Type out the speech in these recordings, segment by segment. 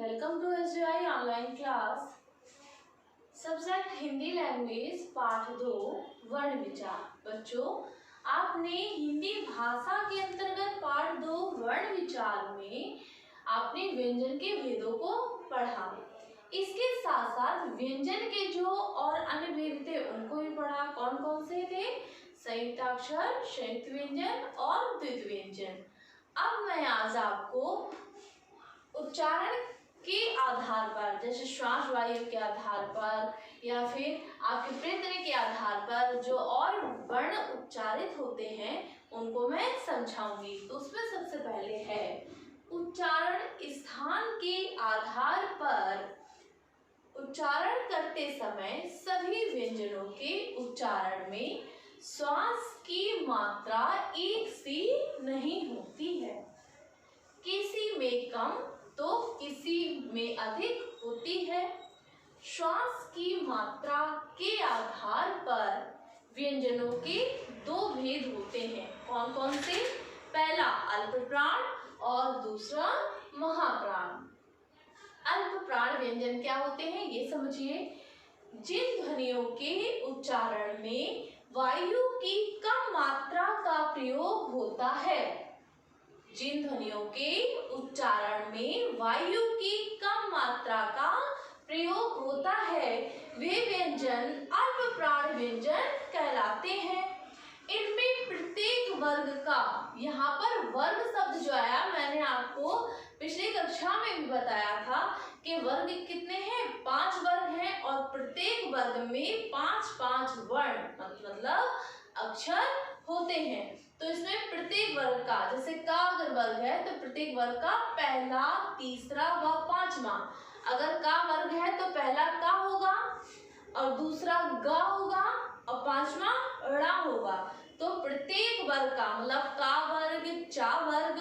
Welcome to SJI online class. Subject Hindi language पाठ 2 वर्ण विचार। बच्चों, आपने हिंदी भाषा के अंतर्गत पाठ 2 वर्ण विचार में आपने व्यंजन के भेदों को पढ़ा। इसके साथ साथ व्यंजन के जो और अन्य भेद थे उनको भी पढ़ा। कौन कौन से थे? संयुक्ताक्षर, संयुक्त व्यंजन और द्वित्व व्यंजन। अब मैं आज आपको उच्चारण के आधार पर, जैसे श्वास वायु के आधार पर या फिर आपके प्रयत्न के आधार पर जो और वर्ण उच्चारित होते हैं उनको मैं समझाऊंगी। तो उसमें सबसे पहले है उच्चारण स्थान के आधार पर उच्चारण करते समय सभी व्यंजनों के उच्चारण में श्वास की मात्रा एक सी नहीं होती है। किसी में कम तो किसी में अधिक होती है। श्वास की मात्रा के आधार पर व्यंजनों के दो भेद होते हैं। कौन कौन से? पहला अल्प प्राण और दूसरा महाप्राण। अल्प प्राण व्यंजन क्या होते हैं ये समझिए। जिन ध्वनियों के उच्चारण में वायु की कम मात्रा का प्रयोग होता है, जिन ध्वनियों के उच्चारण में वायु की कम मात्रा का प्रयोग होता है वे व्यंजन अल्प प्राण व्यंजन कहलाते हैं। इनमें प्रत्येक वर्ग का, यहाँ पर वर्ग शब्द जो आया मैंने आपको पिछली कक्षा में भी बताया था कि वर्ग कितने हैं? 5 वर्ग हैं और प्रत्येक वर्ग में 5-5 वर्ण मतलब अक्षर होते हैं। तो इसमें प्रत्येक वर्ग का, जैसे का अगर वर्ग है तो प्रत्येक वर्ग का पहला, तीसरा व पांचवा। अगर का वर्ग है तो पहला का होगा और दूसरा गा होगा और पांचवा ड़ा होगा। तो प्रत्येक वर्ग का मतलब का वर्ग, चा वर्ग,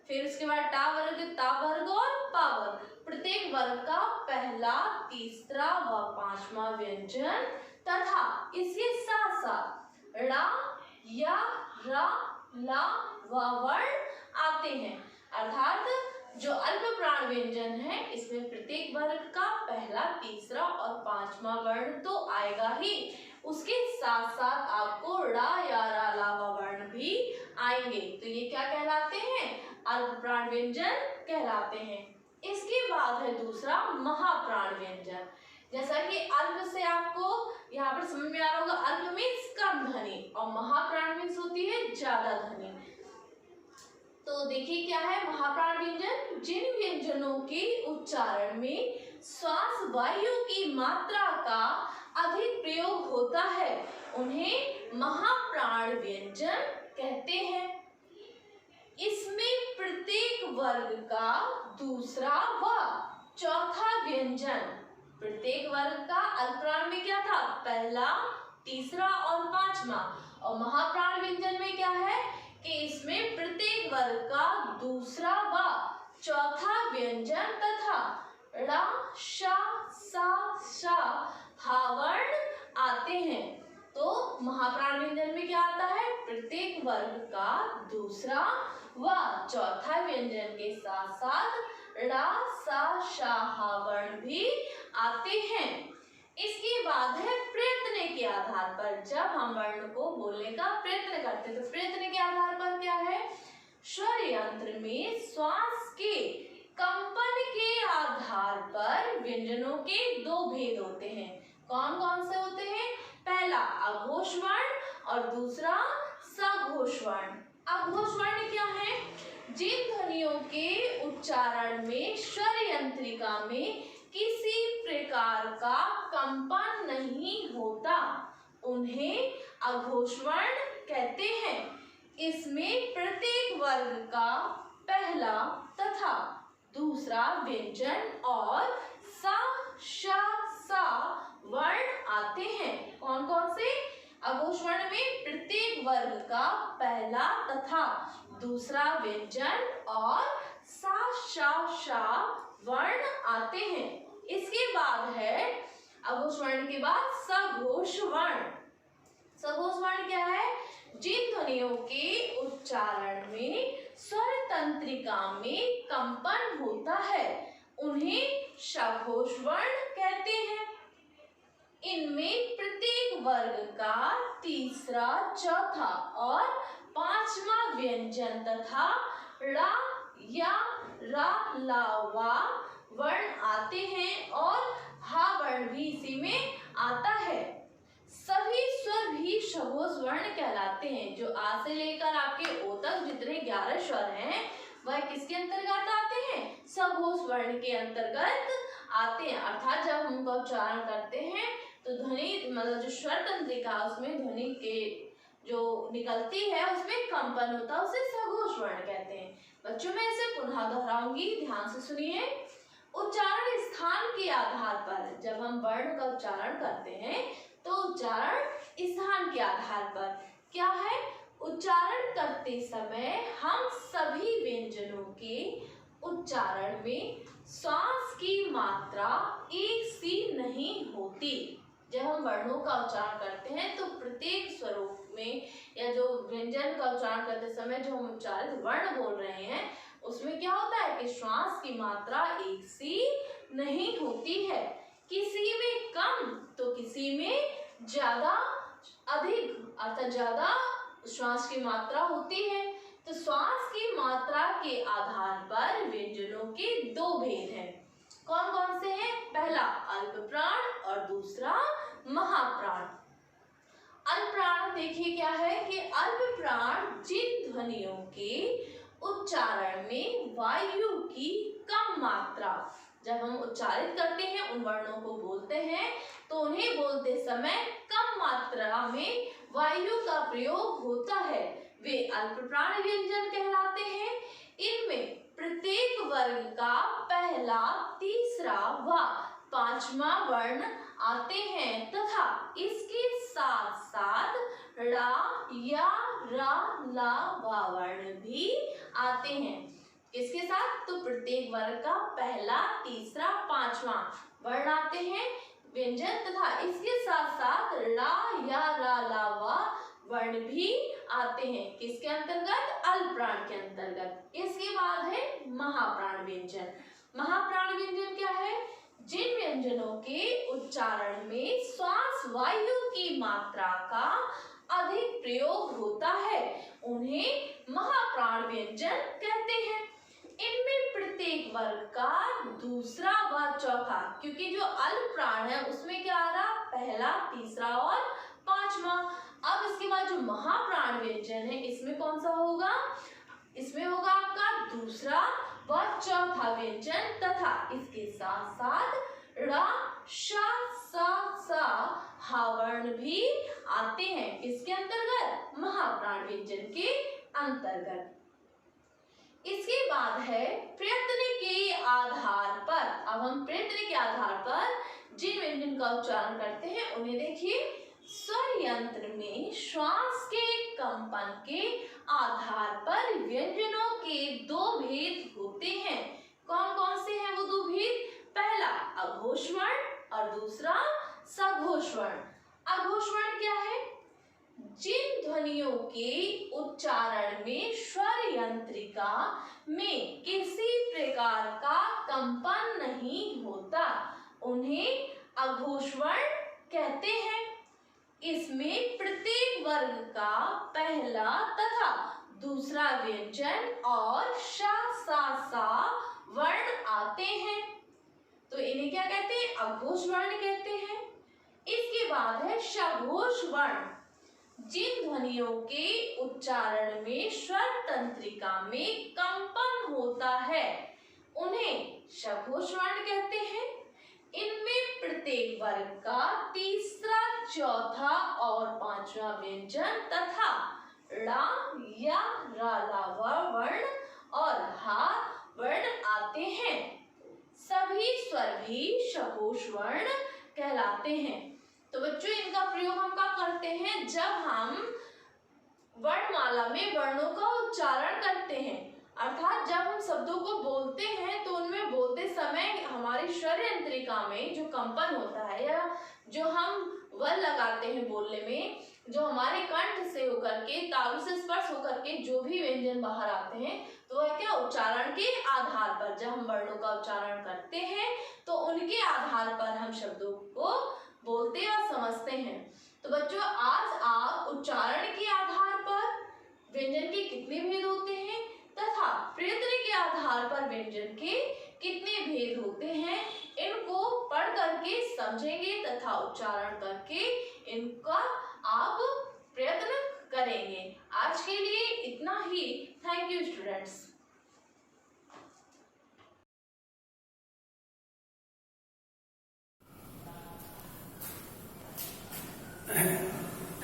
फिर उसके बाद टा वर्ग, ता वर्ग और पा वर्ग, प्रत्येक वर्ग का पहला, तीसरा व पांचवा व्यंजन तथा इसके साथ साथ ड़ा या रा, ला व वर्ण आते हैं। अर्थात जो अल्प प्राण व्यंजन है इसमें प्रत्येक वर्ग का पहला, तीसरा और पांचवा वर्ण तो आएगा ही, उसके साथ साथ आपको ड़ा या रा, ला व वर्ण भी आएंगे। तो ये क्या कहलाते हैं? अल्प प्राण व्यंजन कहलाते हैं। इसके बाद है दूसरा महाप्राण व्यंजन। जैसा कि अल्प से आपको यहाँ पर समझ में आ रहा होगा, अल्प मीन्स कम ध्वनि और महाप्राण मीन्स होती है ज्यादा ध्वनि। तो देखिए क्या है महाप्राण व्यंजन? जिन व्यंजनों के उच्चारण में श्वास वायु की मात्रा का अधिक प्रयोग होता है उन्हें महाप्राण व्यंजन कहते हैं। इसमें प्रत्येक वर्ग का दूसरा व चौथा व्यंजन, प्रत्येक वर्ग का अल्प प्राण में क्या था? पहला, तीसरा और पांचवा। और महाप्राण व्यंजन में क्या है कि इसमें प्रत्येक वर्ग का दूसरा व चौथा व्यंजन तथा ड़ा, शा, सा, शा, हा वर्ण आते हैं। तो महाप्राण व्यंजन में क्या आता है? प्रत्येक वर्ग का दूसरा व चौथा व्यंजन के साथ साथ ड़ा, सा, शा, हा वर्ण भी आते हैं। इसके बाद है प्रयत्न के आधार पर। जब हम वर्ण को बोलने का प्रयत्न करते हैं तो प्रयत्न के आधार पर क्या है? स्वर यंत्र में श्वास के कंपन के आधार पर व्यंजनों के दो भेद होते हैं। कौन कौन से होते हैं? पहला अघोष वर्ण और दूसरा सघोष वर्ण। अघोष वर्ण क्या है? जिन ध्वनियों के उच्चारण में स्वर यंत्रिका में किसी प्रकार का कंपन नहीं होता उन्हें अघोष वर्ण कहते हैं। इसमें प्रत्येक वर्ग का पहला तथा दूसरा व्यंजन और सा, शा, सा वर्ण आते हैं। कौन कौन से? अघोष वर्ण में प्रत्येक वर्ग का पहला तथा दूसरा व्यंजन और सा, शा, शा वर्ण आते हैं। इसके बाद है अघोष वर्ण के बाद सघोष वर्ण। सघोष वर्ण क्या है? जिन ध्वनियों के उच्चारण में स्वर तंत्रिका में कंपन होता है उन्हें सघोष वर्ण कहते हैं। इनमें प्रत्येक वर्ग का तीसरा, चौथा और पांचवा व्यंजन तथा ड़ा या रा, ला, वा वर्ण आते हैं और हा वर्ण भी इसी में आता है। सभी स्वर भी सघोष वर्ण कहलाते हैं। जो आ से लेकर आपके ओ तक जितने 11 स्वर हैं वह किसके अंतर्गत आते हैं? सघोष वर्ण के अंतर्गत आते हैं। अर्थात जब हम उनका उच्चारण करते हैं तो ध्वनि मतलब जो स्वर तंत्रिका उसमें ध्वनि के जो निकलती है उसमें कंपन होता है, उसे सघोष वर्ण कहते हैं। बच्चों मैं इसे पुनः दोहराऊंगी, ध्यान से सुनिए। उच्चारण स्थान के आधार पर जब हम वर्ण का उच्चारण करते हैं तो उच्चारण स्थान के आधार पर क्या है? उच्चारण करते समय हम सभी व्यंजनों के उच्चारण में श्वास की मात्रा एक सी नहीं होती। जब हम वर्णों का उच्चारण करते हैं तो प्रत्येक स्वरों में या जो व्यंजन का उच्चारण करते समय जो हम उच्चारित वर्ण बोल रहे हैं उसमें क्या होता है कि श्वास की मात्रा एक सी नहीं होती है। किसी में कम तो किसी में ज्यादा, अधिक अर्थात ज्यादा श्वास की मात्रा होती है। तो श्वास की मात्रा के आधार पर व्यंजनों के दो भेद हैं। कौन कौन से हैं? पहला अल्प प्राण और दूसरा महाप्राण। अल्प प्राण देखिए क्या है कि अल्प प्राण जिन ध्वनियों के उच्चारण में वायु की कम मात्रा, जब हम उच्चारित करते हैं उन वर्णों को बोलते हैं तो उन्हें बोलते समय कम मात्रा में वायु का प्रयोग होता है, वे अल्प प्राण व्यंजन कहलाते हैं। इनमें प्रत्येक वर्ग का पहला, तीसरा व पांचवा वर्ण आते हैं तथा इसके साथ साथ ड़ा या रा, ला, वा वर्ण भी आते हैं। इसके साथ तो प्रत्येक वर्ग का पहला, तीसरा, पांचवा वर्ण आते हैं व्यंजन तथा इसके साथ साथ ला या रा, ला, वा वर्ण भी आते हैं। किसके अंतर्गत? अल्प प्राण के अंतर्गत। इसके बाद है महाप्राण व्यंजन। महाप्राण व्यंजन क्या है? जिन व्यंजनों के उच्चारण में श्वास वायु की मात्रा का अधिक प्रयोग होता है उन्हें महाप्राण व्यंजन कहते हैं। इनमें प्रत्येक वर्ग का दूसरा व चौथा, क्योंकि जो अल्प प्राण है उसमें क्या आ रहा? पहला, तीसरा और पांचवा। अब इसके बाद जो महाप्राण व्यंजन है इसमें कौन सा होगा? इसमें होगा आपका दूसरा व चौथा व्यंजन तथा इसके साथ साथ ड़ा, शा, सा, सा, हा वर्ण भी आते हैं। इसके अंतर्गत महाप्राण व्यंजन के अंतर्गत। इसके बाद है प्रयत्न के आधार पर। अब हम प्रयत्न के आधार पर जिन व्यंजन का उच्चारण करते हैं उन्हें देखिए। स्वर यंत्र में श्वास के कंपन के आधार पर व्यंजनों के दो भेद होते हैं। कौन कौन से हैं वो दो भेद? पहला अघोष वर्ण और दूसरा सघोष वर्ण। अघोष वर्ण क्या है? जिन ध्वनियों के उच्चारण में स्वर यंत्रिका में किसी प्रकार का कंपन नहीं होता उन्हें अघोष वर्ण कहते हैं। इसमें प्रत्येक वर्ग का पहला तथा दूसरा व्यंजन और श, सा, सा वर्ण आते हैं तो इन्हें क्या कहते हैं? अघोष वर्ण कहते हैं। इसके बाद है सघोष वर्ण। जिन ध्वनियों के उच्चारण में स्वर तंत्रिका में कंपन होता है उन्हें सघोष वर्ण कहते हैं। इनमें प्रत्येक वर्ग का तीसरा, चौथा और पांचवा व्यंजन तथा ड़ा या रा, ला, वा वर्ण और हा वर्ण आते हैं। सभी स्वर भी सघोष वर्ण कहलाते हैं। तो बच्चों इनका प्रयोग हम कब करते हैं? जब हम वर्णमाला में वर्णों का उच्चारण करते हैं, अर्थात जब हम शब्दों को बोलते हैं तो उनमें बोलते समय हमारी स्वर यंत्रिका में जो कंपन होता है या जो हम वर लगाते हैं बोलने में, जो हमारे कंठ से होकर करके, तालु से स्पर्श होकर के जो भी व्यंजन बाहर आते हैं तो वह क्या उच्चारण के आधार पर, जब हम वर्णों का उच्चारण करते हैं तो उनके आधार पर हम शब्दों को बोलते और समझते हैं। तो बच्चों आज आप उच्चारण के आधार पर व्यंजन के कितने भेद होते हैं तथा प्रयत्न के आधार पर व्यंजन के कितने भेद होते हैं इनको पढ़ करके समझेंगे तथा उच्चारण करके इनका आप प्रयत्न करेंगे। आज के लिए इतना ही। Thank you students.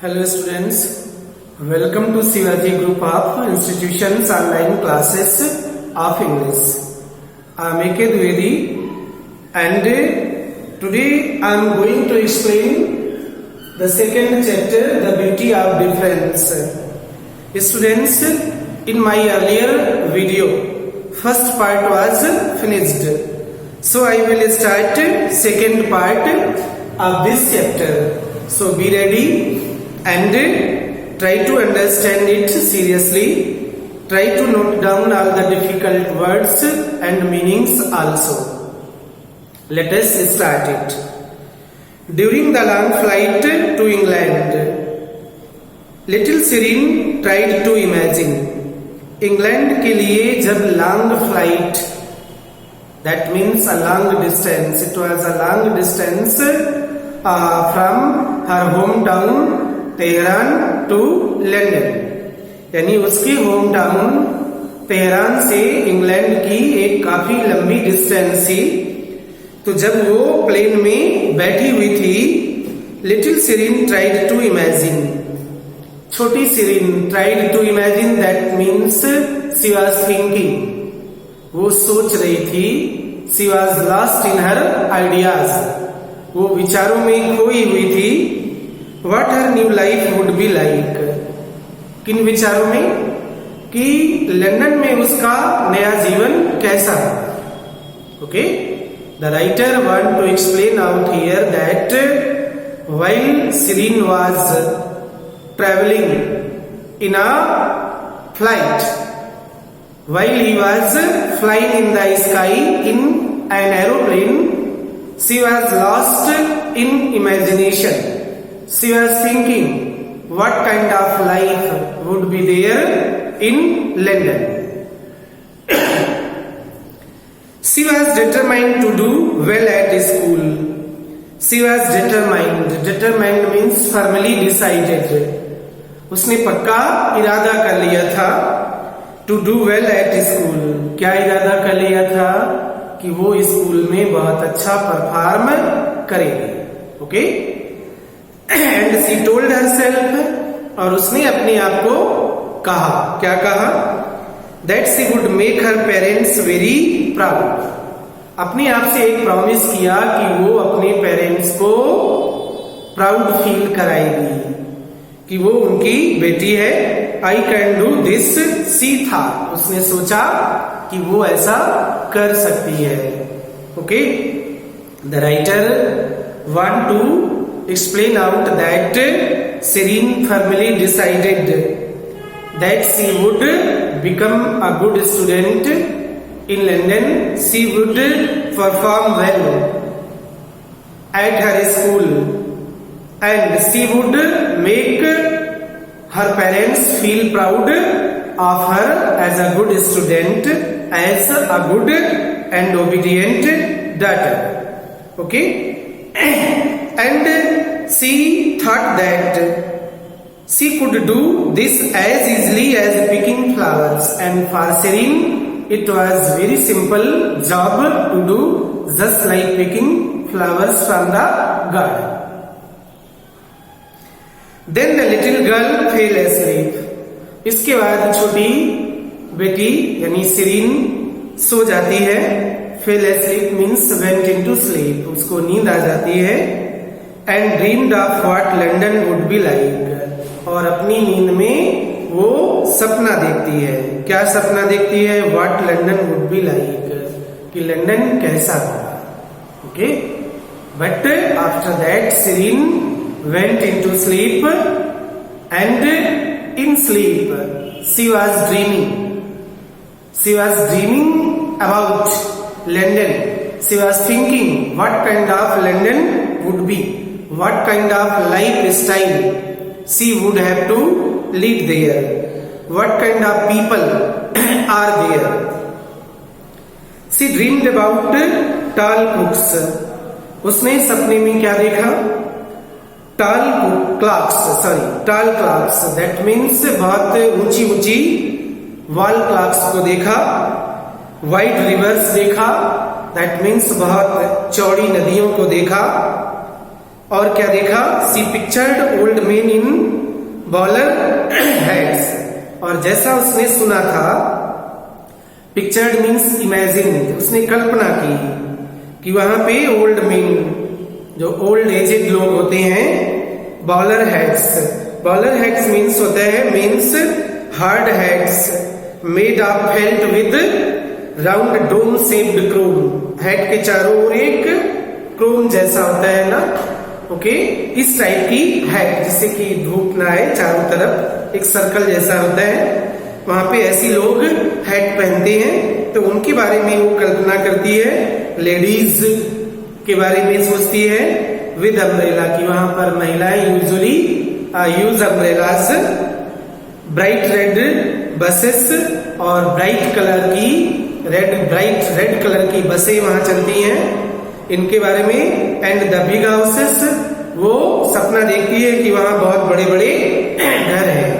Hello students, welcome to Shivaji Group of Institutions online classes of English. I am A.K. Dwivedi and today I am going to explain the second chapter, The Beauty of Difference. Students, in my earlier video, first part was finished. So I will start second part of this chapter. So be ready and try to understand it seriously. Try to note down all the difficult words and meanings also. Let us start it. During the long flight to England, little Shirin tried to imagine. England के लिए जब long flight, that means a long distance. It was a long distance from her hometown Tehran to London, यानी उसकी home town Tehran से England की एक काफी लंबी डिस्टेंस थी। तो जब वो प्लेन में बैठी हुई थी, little Sirin tried to imagine, छोटी Sirin tried to imagine, that means she was thinking, वो सोच रही थी। She was lost in her ideas, वो विचारों में खोई हुई थी। What her new life would be like, किन विचारों में कि लंदन में उसका नया जीवन कैसा है। Okay, the writer want to explain out here that while Shirin was traveling in a flight, while he was flying in the sky in an aeroplane, she was lost in imagination. She was thinking what kind of life would be there in London. She was determined to do well at school. She was determined. Determined means firmly decided. उसने पक्का इरादा कर लिया था to do well at school. क्या इरादा कर लिया था कि वो स्कूल में बहुत अच्छा परफॉर्म करेगी। Okay, and she told herself, और उसने अपने आप को कहा, क्या कहा, that she would make her parents very proud. अपने आप से एक प्रॉमिस किया कि वो अपने पेरेंट्स को प्राउड फील कराएगी कि वो उनकी बेटी है। I can do this, she था, उसने सोचा कि वो ऐसा कर सकती है। Okay, the writer want to explain out that Shirin firmly decided that she would become a good student in London. She would perform well at her school and she would make her parents feel proud of her as a good student, as a good and obedient daughter. Okay, and she thought that she could do this as easily as picking flowers, and for Shirin it was very simple job to do, just like picking flowers from the garden. Then the little girl fell asleep. इसके बाद छोटी बेटी यानी शिरीन सो जाती है। fell asleep means went into sleep, उसको नींद आ जाती है। and dreamed of what London would be like, और अपनी नींद में वो सपना देखती है। क्या सपना देखती है? what London would be like, कि लंदन कैसा होगा। Okay, but after that Shirin went into sleep and in in sleep. She was dreaming. She was dreaming about London. She was thinking what kind of London would be, what kind of lifestyle she would have to lead there, what kind of people are there. She dreamed about tall books. उसने सपने में क्या देखा? tall clocks. That means बहुत ऊंची ऊंची wall clocks को देखा. वाइड रिवर्स देखा. That means बहुत चौड़ी नदियों को देखा. और क्या देखा? She pictured old men in bowler hats. और जैसा उसने सुना था, पिक्चर्ड मीन्स इमेजिन, उसने कल्पना की कि वहां पे ओल्ड मेन, जो ओल्ड एजेड लोग होते हैं, बॉलर हेड्स मीन्स होता है means hard heads made of felt with round dome shaped crown. Head के चारों ओर एक क्रोम जैसा होता है ना, ओके, इस टाइप की हेड, जिससे कि धूप ना आए, चारों तरफ एक सर्कल जैसा होता है. वहां पे ऐसी लोग हेड पहनते हैं. तो उनके बारे में वो कल्पना करती है, लेडीज के बारे में सोचती है विद अम्ब्रेला, की वहां पर महिलाएं usually use umbrellas. Bright red buses और ब्राइट रेड कलर की बसें वहां चलती हैं, इनके बारे में. एंड द बिग हाउसेस, वो सपना देखती है कि वहां बहुत बड़े बड़े घर हैं.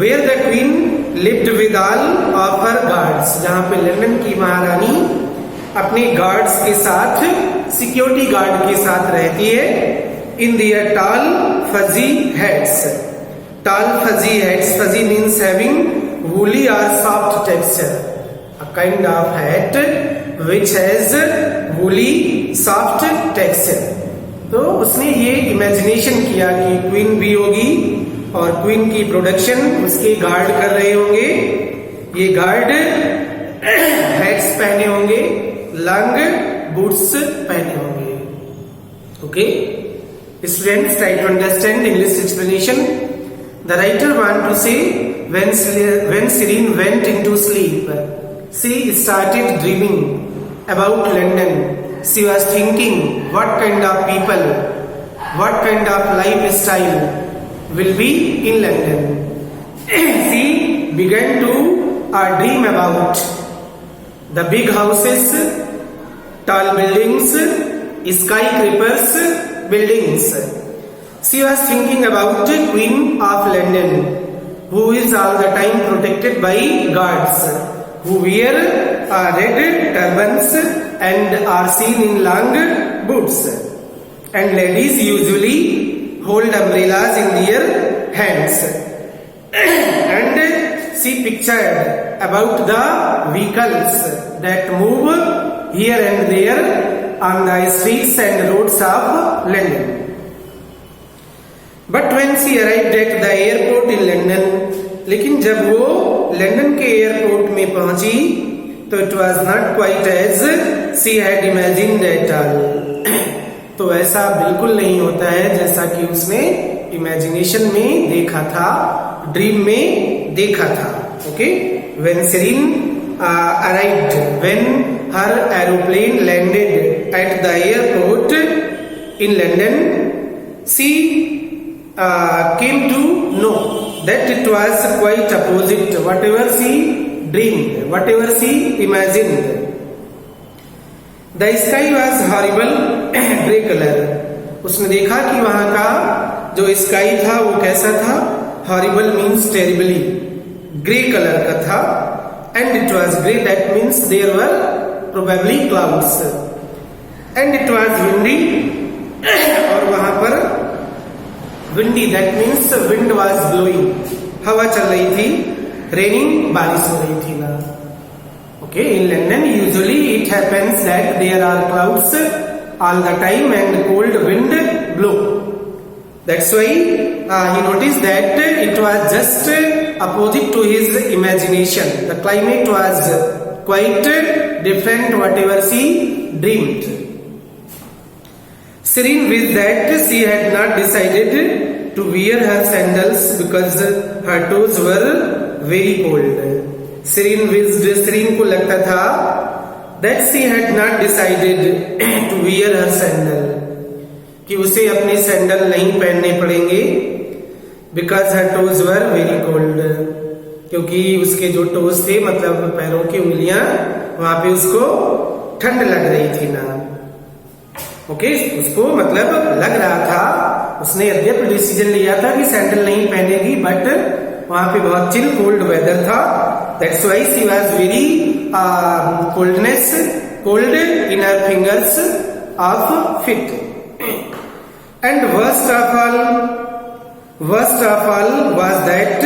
Where the queen lived with all of her guards, जहां पे लंदन की महारानी अपने गार्ड्स के साथ, सिक्योरिटी गार्ड के साथ रहती है. इन their tall fuzzy hats. Fuzzy means having woolly or soft texture. A kind of hat which has woolly soft texture. तो उसने ये इमेजिनेशन किया कि क्वीन भी होगी और क्वीन की प्रोडक्शन उसके गार्ड कर रहे होंगे. ये गार्ड हैट्स पहने होंगे, लॉन्ग बूट्स पहने होंगे. Okay students, try to understand English explanation. The writer want to say when Serene went into sleep, she started dreaming about London. She was thinking what kind of people, what kind of lifestyle will be in London. She began to dream about the big houses, tall buildings, skyscrapers buildings. She was thinking about the Queen of London, who is all the time protected by guards, who wear red turbans and are seen in long boots. And ladies usually hold umbrellas in their hands. And she pictured about the vehicles that move here and there on the streets and roads of London. But when she arrived at the airport in London, लेकिन जब वो London के airport में पहुंची, तो it was not quite as she had imagined at all. तो ऐसा बिल्कुल नहीं होता है जैसा कि उसने इमेजिनेशन में देखा था, ड्रीम में देखा था. Okay, when Serene arrived, when her aeroplane landed at the airport in London, she came to know that it was quite opposite whatever she dreamed, whatever she imagined. The sky was horrible grey color. उसने देखा कि वहां का जो sky था वो कैसा था? Horrible means terribly. Grey color का था. And it was grey, that means there were probably clouds. And it was windy. और वहां पर windy, that means wind was blowing. हवा चल रही थी. Raining, बारिश हो रही थी ना. Okay, in London usually it happens that there are clouds all the time and cold wind blow. That's why he noticed that it was just opposite to his imagination. The climate was quite different whatever she dreamed. Serene wished that she had not decided to wear her sandals because her toes were very cold. Shireen को लगता था that she had not decided to wear her sandal, कि उसे अपने sandal नहीं पहनने पड़ेंगे because her toes were very cold, क्योंकि उसके जो टोज थे मतलब पैरों की उंगलियां वहां पे उसको ठंड लग रही थी ना। ओके, उसको मतलब लग रहा था, उसने अद्यप डिसीजन लिया था कि सैंडल नहीं पहनेगी, बट वहां पे बहुत चिल कोल्ड वेदर था। That's why she was very cold in her fingers of fit. And worst of all was that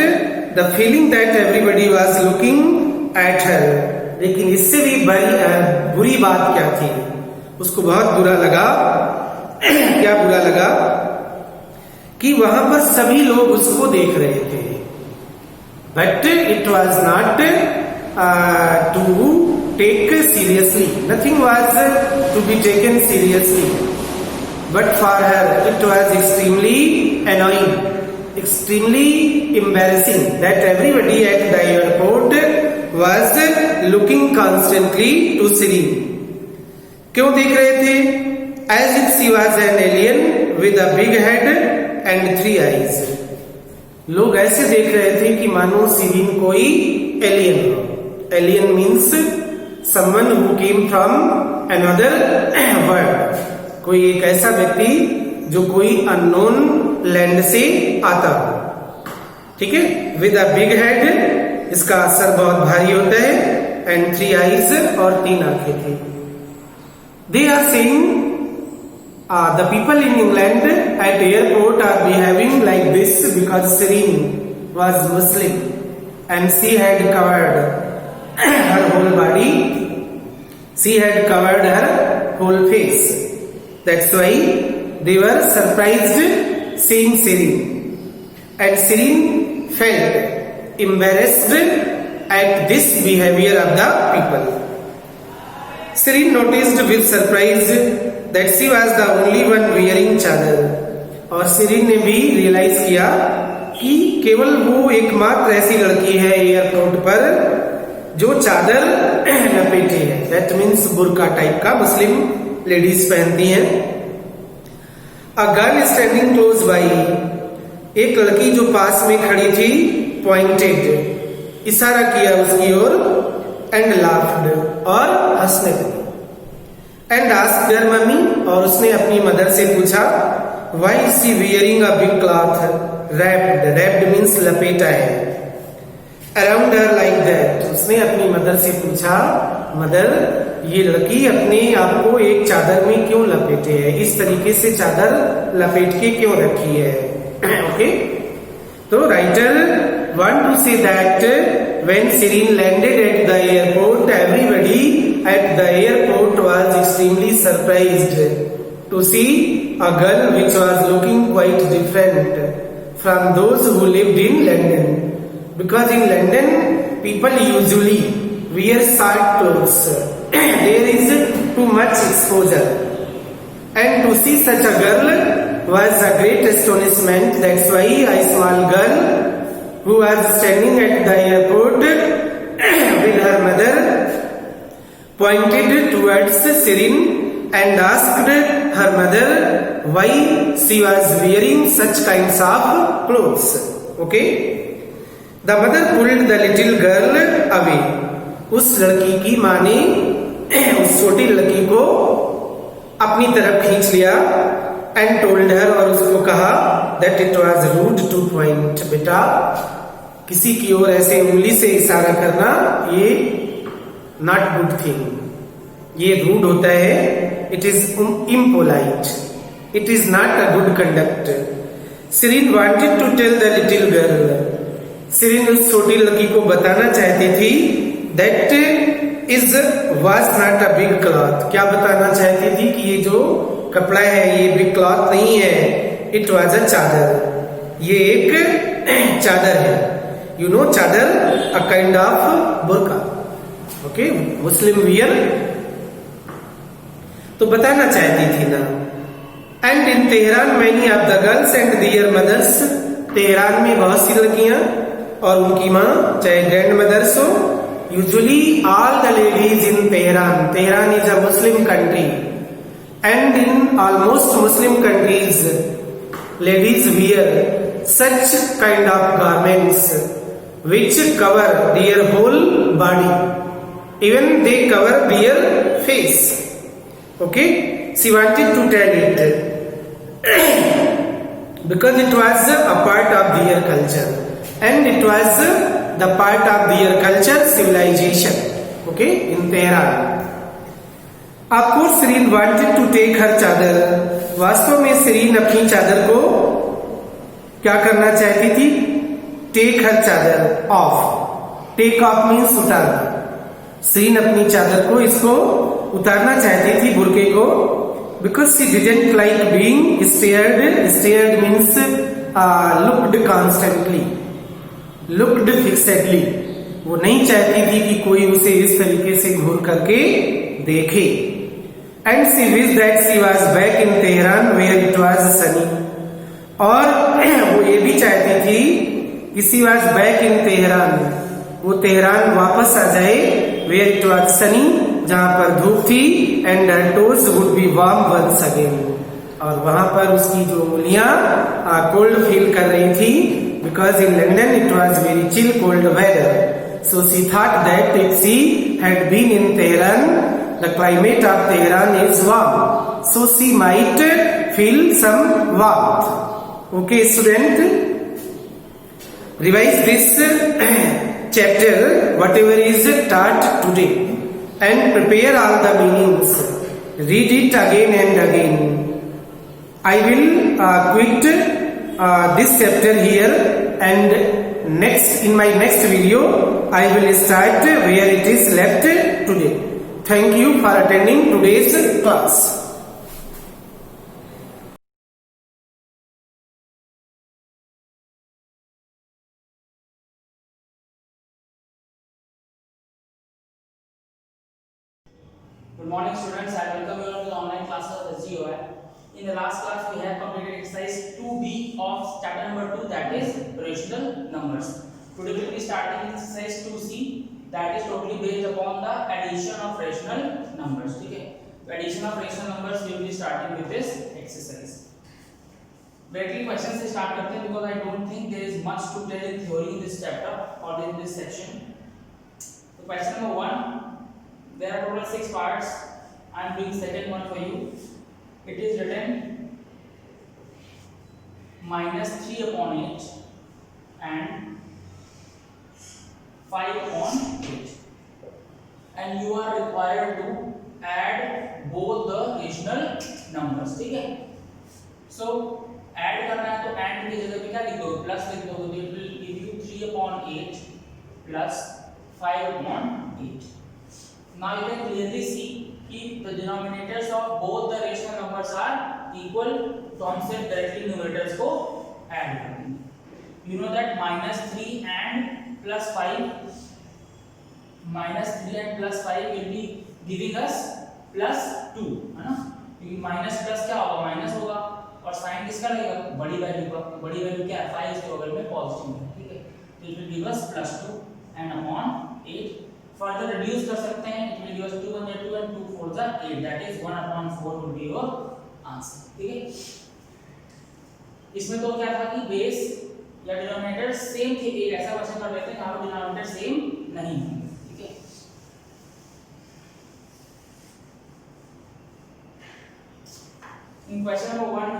the feeling that everybody was looking at her. लेकिन इससे भी बुरी बात क्या थी, उसको बहुत बुरा लगा। क्या बुरा लगा? कि वहां पर सभी लोग उसको देख रहे थे, but it was not to take seriously, nothing was to be taken seriously, but for her it was extremely annoying, extremely embarrassing that everybody at the airport was looking constantly to Shireen. क्यों देख रहे थे? As if she was an alien with a big head and 3 eyes. लोग ऐसे देख रहे थे कि मानो शिरीन कोई एलियन हो। Alien means someone who came from another world, कोई एक ऐसा व्यक्ति जो कोई अननोन लैंड से आता हो। ठीक है, विद अ बिग हेड, इसका असर बहुत भारी होता है, एंड 3 आईज और 3 आंखें थी। They are saying the people in England at airport are behaving like this because Shireen was Muslim and she had covered her whole body, she had covered her whole face. That's why they were surprised seeing Shireen, and Shireen felt embarrassed at this behavior of the people. Shireen noticed with surprise that she was the only one wearing chadar. और Shireen ने भी realise किया कि केवल वो एकमात्र ऐसी लड़की है एयरपोर्ट पर जो चादर लपेटे है। दैट मीन्स बुर्का टाइप का मुस्लिम लेडीज पहनती हैं। A girl standing close by, एक लड़की जो पास में खड़ी थी, पॉइंटेड, इशारा किया उसकी ओर, एंड लाफ्ड, और हंसने लगी। एंड आस्क्ड हर मम्मी, और उसने अपनी मदर से पूछा, why is she wearing a big cloth wrapped, wrapped means लपेटा है, अराउंड हर लाइक दैट। उसने अपनी मदर से पूछा, मदर ये लड़की अपने आप को एक चादर में क्यों लपेटे है, इस तरीके से चादर लपेट के क्यों रखी है। ओके, तो writer want to say that when Shireen landed at the airport, everybody at the airport was extremely surprised to see a girl which was looking quite different from those who lived in London, because in London people usually wear short clothes. There is too much exposure, and to see such a girl was a great astonishment. That's why a small girl who was standing at the airport with her mother pointed towards Shireen and asked her mother why she was wearing such kinds of clothes. Okay, the mother pulled the little girl away. उस लड़की की माँ ने उस छोटी लड़की को अपनी तरफ खींच लिया, and told her, और उसको कहा, that it was rude to point. बेटा, किसी की ओर ऐसे उंगली से इशारा करना ये not good thing, ये रूड होता है, it is impolite, it is not a good conduct. Shireen wanted to tell the little girl, Shireen उस छोटी लड़की को बताना चाहती थी, that is was not a big cloth. क्या बताना चाहती थी कि ये जो कपड़ा है ये बिग क्लॉथ नहीं है, इट वॉज अ चादर, ये एक चादर है। यू नो चादर, अ काइंड ऑफ बुर्का। Okay, Muslim wear. तो बताना चाहती थी ना, and in Tehran many of the girls and their mothers, Tehran में बहुत सी लड़कियां और उनकी माँ चाहे ग्रैंड मदर्स हो, usually all the ladies in Tehran, Tehran is a Muslim country and in almost Muslim countries ladies wear such kind of garments which cover their whole body, even they cover their face. Okay, she wanted to tell it because it was a part of their culture and it was the part of their culture civilization. Okay, in Tehran. Of course, Shireen wanted to take her चादर. वास्तव में शरीन अपनी चादर को क्या करना चाहती थी? टेक हर चादर ऑफ, टेक ऑफ मीन्स उतारना। शरीन अपनी चादर को इसको उतारना चाहती थी, बुर्के को, because she didn't like being stared. Stared means looked constantly, looked fixedly. वो नहीं चाहती थी कि कोई उसे इस तरीके से घूर करके देखे। And she wish that she was back in Tehran where it was sunny, और वो ये भी चाहती थी कि she was back in Tehran, वो तेहरान वापस आ जाए, वेयर इट वॉज सनी, जहां पर धूप थी, and her toes would be warm once again, और वहां पर उसकी जो उंगलियां कोल्ड फील कर रही थी, because in London it was very chill cold weather. So she thought that if she had been in Tehran the climate of Tehran is warm, so she might feel some warmth. Okay student, revise this chapter whatever is taught today and prepare all the meanings, read it again and again. I will quit this chapter here, and in my next video I will start where it is left today. Thank you for attending today's class. Good morning students, I welcome you all to the online classes of SGOI. In the last class we have completed exercise 2B of chapter number 2, that is rational numbers. Today we will be starting with exercise 2C, that is totally based upon the addition of rational numbers. ठीक है, addition of rational numbers we will be starting with this exercise. Directly question से start करते हैं because I don't think there is much to tell in theory in this chapter or in this section. So question number 1. There are total 6 parts. I am doing second one for you. It is written -3 upon 8 and 5 upon 8, and you are required to add both the rational numbers. ठीक है, so add करना है तो add की जगह पे क्या लिख दो? प्लस लिख दो, तो it will give you 3 upon 8 plus 5 upon 8. Now you can clearly see कि the denominators of both the rational numbers are equal, तो हम सिर्फ directly numerators को add कर देंगे. You know that -3 and plus 5 will be giving us +2, है ना? क्योंकि माइनस प्लस क्या होगा? माइनस होगा, और साइन किसका लगेगा? बड़ी वैल्यू का. बड़ी वैल्यू क्या है? 5 इसके बगल में पॉजिटिव है. ठीक है, तो it will give us +2 and upon 8. Further reduce कर सकते हैं, it will give us 2 1 2 and 2 4 8, that is 1 upon 4 will be your answer. ठीक है, इसमें तो क्या था कि बेस या डिनोमिनेटर सेम थे. एक ऐसा क्वेश्चन कर लेते हैं जहां पर डिनोमिनेटर सेम नहीं है. ठीक है, इन क्वेश्चन नंबर 1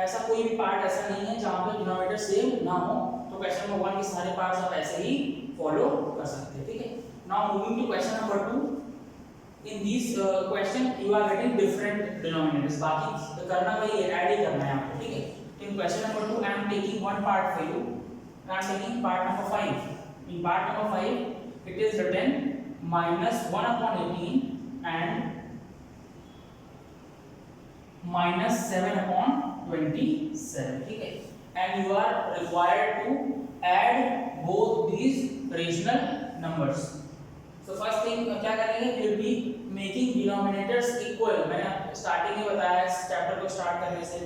ऐसा कोई भी पार्ट ऐसा नहीं है जहां पे डिनोमिनेटर सेम ना हो, तो क्वेश्चन नंबर 1 के सारे पार्ट्स आप ऐसे ही फॉलो कर सकते हैं. ठीक है, now moving to question number 2. In this question you are getting different denominators. बाकी तो करना वही है, ऐड ही करना है आपको. ठीक है, in question number 2 I am taking one part for you. I am taking part number 5. In part number 5 it is written -1 upon 18 and -7 upon 27. ठीक है, and you are required to add both these rational numbers. So first thing क्या करेंगे? We will be making denominators equal. मैंने starting में बताया इस chapter को start करने से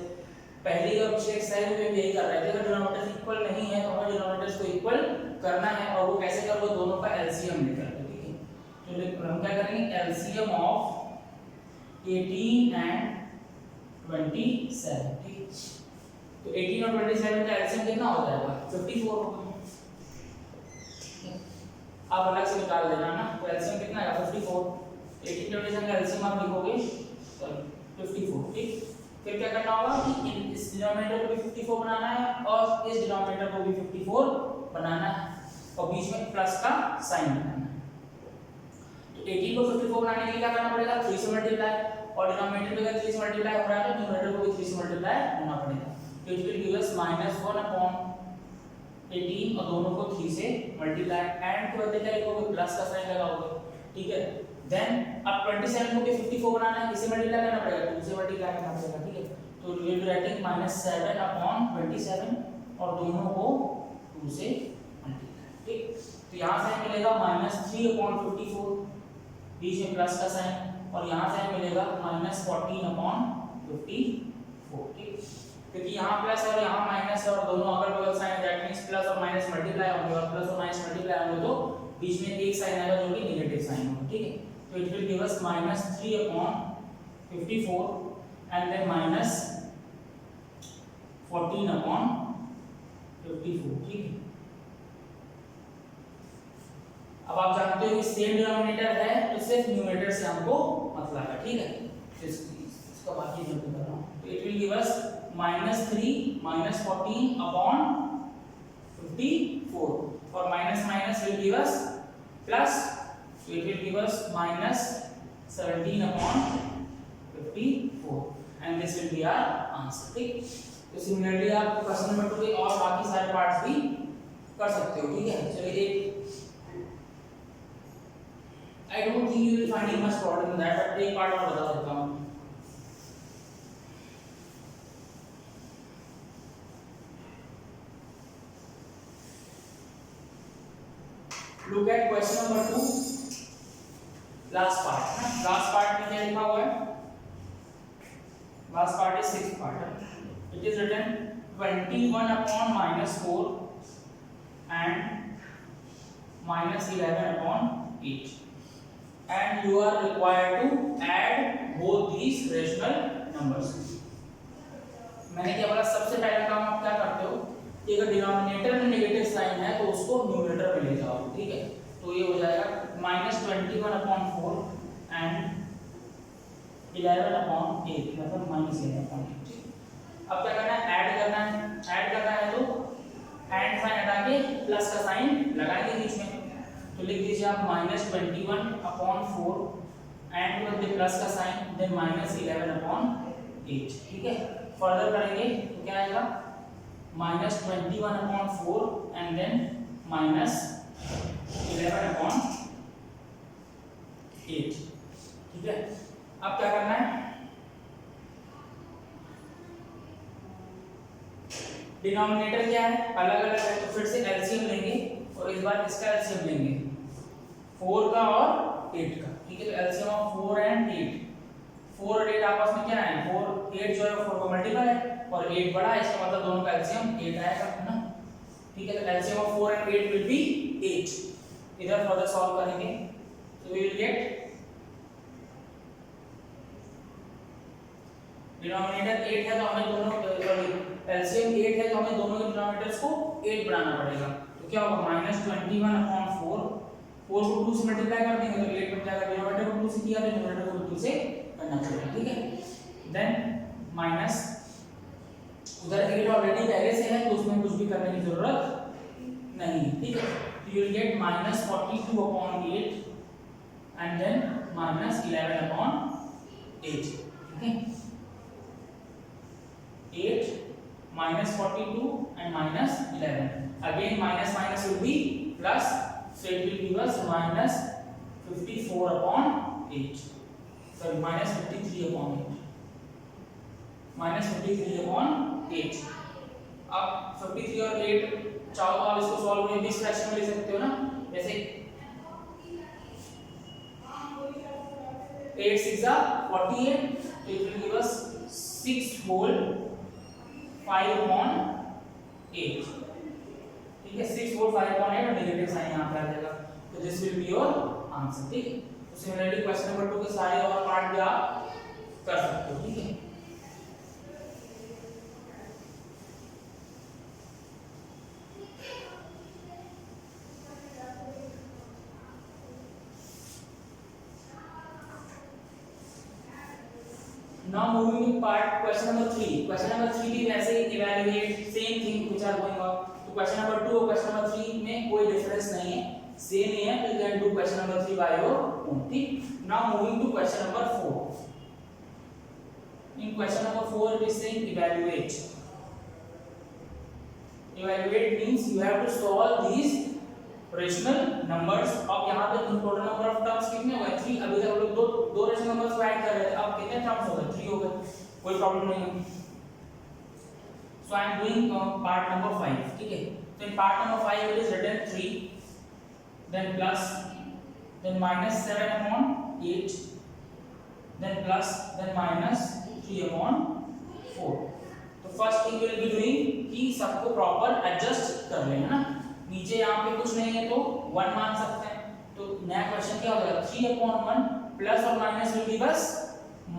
पहली और पिछले एक्सरसाइज में भी यही कर रहे थे, अगर डिनोमिनेटर्स इक्वल नहीं है तो हमें डिनोमिनेटर्स को इक्वल करना है, और वो कैसे करोगे, दोनों का एलसीएम लेकर, ठीक है। तो हम क्या करेंगे, एलसीएम ऑफ 18 एंड 27, ठीक। तो 18 और 27 का एलसीएम कितना हो जाएगा, 54 होगा। आप अलग से निकाल देना ना, तो एलसीएम कितना आएगा 54। 18 27 का एलसीएम आप लिखोगे 54, ठीक। फिर क्या करना होगा कि इस डिनोमिनेटर को भी 54 बनाना है और इस डिनोमिनेटर को भी 54 बनाना है, और बीच में प्लस का साइन बनाना है। तो 18 को 54 बनाने के लिए क्या करना पड़ेगा, 3 से मल्टीप्लाई, और डिनोमिनेटर में अगर 3 से मल्टीप्लाई हो रहा है तो न्यूमरेटर को भी 3 से मल्टीप्लाई होना पड़ेगा। तो इट विल गिव अस -1/18 और दोनों को 3 से मल्टीप्लाई, एंड के बदले क्या लिखोगे, प्लस का साइन लगाओगे, ठीक है। देन अब 27 को भी 54 बनाना है, इसे मल्टीप्लाई करना पड़ेगा, 2 से मल्टीप्लाई करना पड़ेगा, ठीक है। तो वी विल बी राइटिंग -7/27 और दोनों को 2 से मल्टीप्लाई, ठीक। तो यहां से मिलेगा -3/54, बीच में प्लस का साइन, और यहां से मिलेगा -14/54, ठीक। क्योंकि यहाँ प्लस है और यहाँ माइनस है और दोनों अगल बगल साइन, दैट मींस प्लस और माइनस मल्टीप्लाई होंगे, और प्लस और माइनस मल्टीप्लाई होंगे तो बीच में एक साइन आएगा जो कि नेगेटिव साइन होगा, ठीक है। तो it will give us -3/54 and then -14/54, ठीक है। अब आप जानते हो कि सेम डिनोमिनेटर है तो सिर्फ न्यूमरेटर से हमको मतलब है, ठीक है। इसका बाकी जो कर रहा हूं, तो इट विल गिव अस -3 -14/54 और minus minus will give us plus, so it will give us -17/54 and this will be our answer, ठीक। तो सिमिलरली आप क्वेश्चन नंबर 2 के और बाकी सारे पार्ट्स भी कर सकते हो, ठीक है। चलिए I don't think you will find much problem in that, but एक पार्ट और बता देता हूँ। Look at question number 2, last part। Last part में क्या लिखा हुआ है? Last part is 6th part। It is written 21/-4 and -11/8, and you are required to add both these rational numbers। मैंने क्या बोला, सबसे पहला काम आप क्या करते हो कि अगर डिनोमिनेटर में नेगेटिव साइन है तो उसको न्यूमरेटर में ले जाओ, ठीक है। तो ये हो जाएगा -21/4 एंड 11/8, मतलब -11/8। अब क्या करना है, ऐड करना है। ऐड करना है तो एंड साइन हटा के प्लस का साइन लगाएंगे बीच में, तो लिख दीजिए आप -21/4 एंड के बाद प्लस का साइन, देन -11/8, ठीक है। फर्दर करेंगे तो क्या आएगा, -21/4 एंड देन -11/8, ठीक है। अब क्या करना है, डिनोमिनेटर क्या है, अलग अलग है, तो फिर से एलसीएम लेंगे और इस बार इसका एलसीएम लेंगे 4 का और 8 का, ठीक है। तो एलसीएम ऑफ 4 एंड 8, 4 और 8 आपस में क्या है, 8 जो है 4 का मल्टीपल है और 8 बड़ा है, इसका मतलब दोनों का एलसीएम 8 आएगा, है ना, ठीक है। तो LCM of 4 and 8 will be 8। इधर फर्दर सॉल्व करेंगे तो वी विल गेट डिनोमिनेटर 8 है तो हमें दोनों एलसीएम 8 है तो हमें दोनों के डिनोमिनेटर्स को 8 बनाना पड़ेगा। तो क्या होगा, -21/4, 4 को 2 से मल्टीप्लाई कर देंगे तो 8 बन जाएगा। डिनोमिनेटर को 2 से किया तो न्यूमरेटर को 2 से करना पड़ेगा, ठीक है। देन माइनस, उधर 8 ऑलरेडी पहले से है तो उसमें कुछ भी करने की जरूरत नहीं है, ठीक है। तो you will get -42/8 and then -11/8, ठीक है। 8 -42 and -11, again minus minus will be plus, so it will give us -54/8, sorry -53/8, -53/8। अब 53 और 8 चाहो तो आप इसको सॉल्व करके इस फ्रैक्शन में ले सकते हो ना, जैसे 8 6 48, तो it गिव अस 6 होल 5/8, ठीक है, 6 होल 5/8 और नेगेटिव साइन यहाँ पे आ जाएगा, तो this will be your answer, ठीक है। तो सिमिलरली क्वेश्चन नंबर 2 के सारे और पार्ट भी आप कर सकते हो, ठीक है। Now moving to part question number 3. Question number 3 भी वैसे ही evaluate same thing which are going on. तो question number 2 और question number 3 में कोई difference नहीं है, same ही है, तो you can do question number 3 by your own, ठीक। Now moving to question number 4. In question number 4 it is saying evaluate. Evaluate means you have to solve these rational numbers. अब यहाँ पे total number of terms कितने हुए 3, अभी तक हम लोग दो रेशनल नंबर्स को ऐड कर रहे थे, अब कितने टर्म्स हो गए 3 हो गए, कोई प्रॉब्लम नहीं है। So I am doing part number 5, ठीक है। तो in part number 5 it is written 3 then plus then -7/8 then plus then -3/4। तो first thing will be doing कि सबको प्रॉपर एडजस्ट कर लेना ना, नीचे यहाँ पे कुछ नहीं है तो 1 मान सकते हैं, तो नया क्वेश्चन क्या हो जाएगा 3/1 प्लस और minus will give us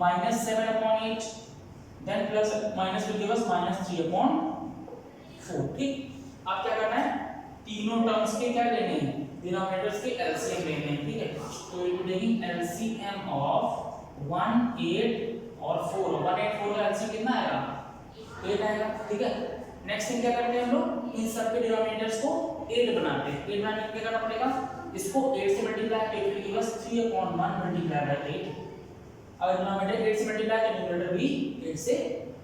-7/8 then plus minus will give us -3/4, ठीक। अब क्या करना है, तीनों टर्म्स के क्या लेने हैं, डिनोमिनेटर्स के एलसीएम लेने हैं, ठीक है। तो will be taking LCM of 1, 8 और 4, 1, 8, 4 का एलसीएम कितना आएगा 8 आएगा, ठीक है। नेक्स्ट थिंग क्या करते हैं हम लोग, इन सब के डिनोमिनेटर्स को 8 बनाते हैं। 8 बनाने के लिए क्या करना पड़ेगा, इसको 8 से मल्टीप्लाई करके it will give us 3/1 multiply by 8। अगर डिनोमिनेटर 8 से मल्टीप्लाई है न्यूमरेटर भी 8 से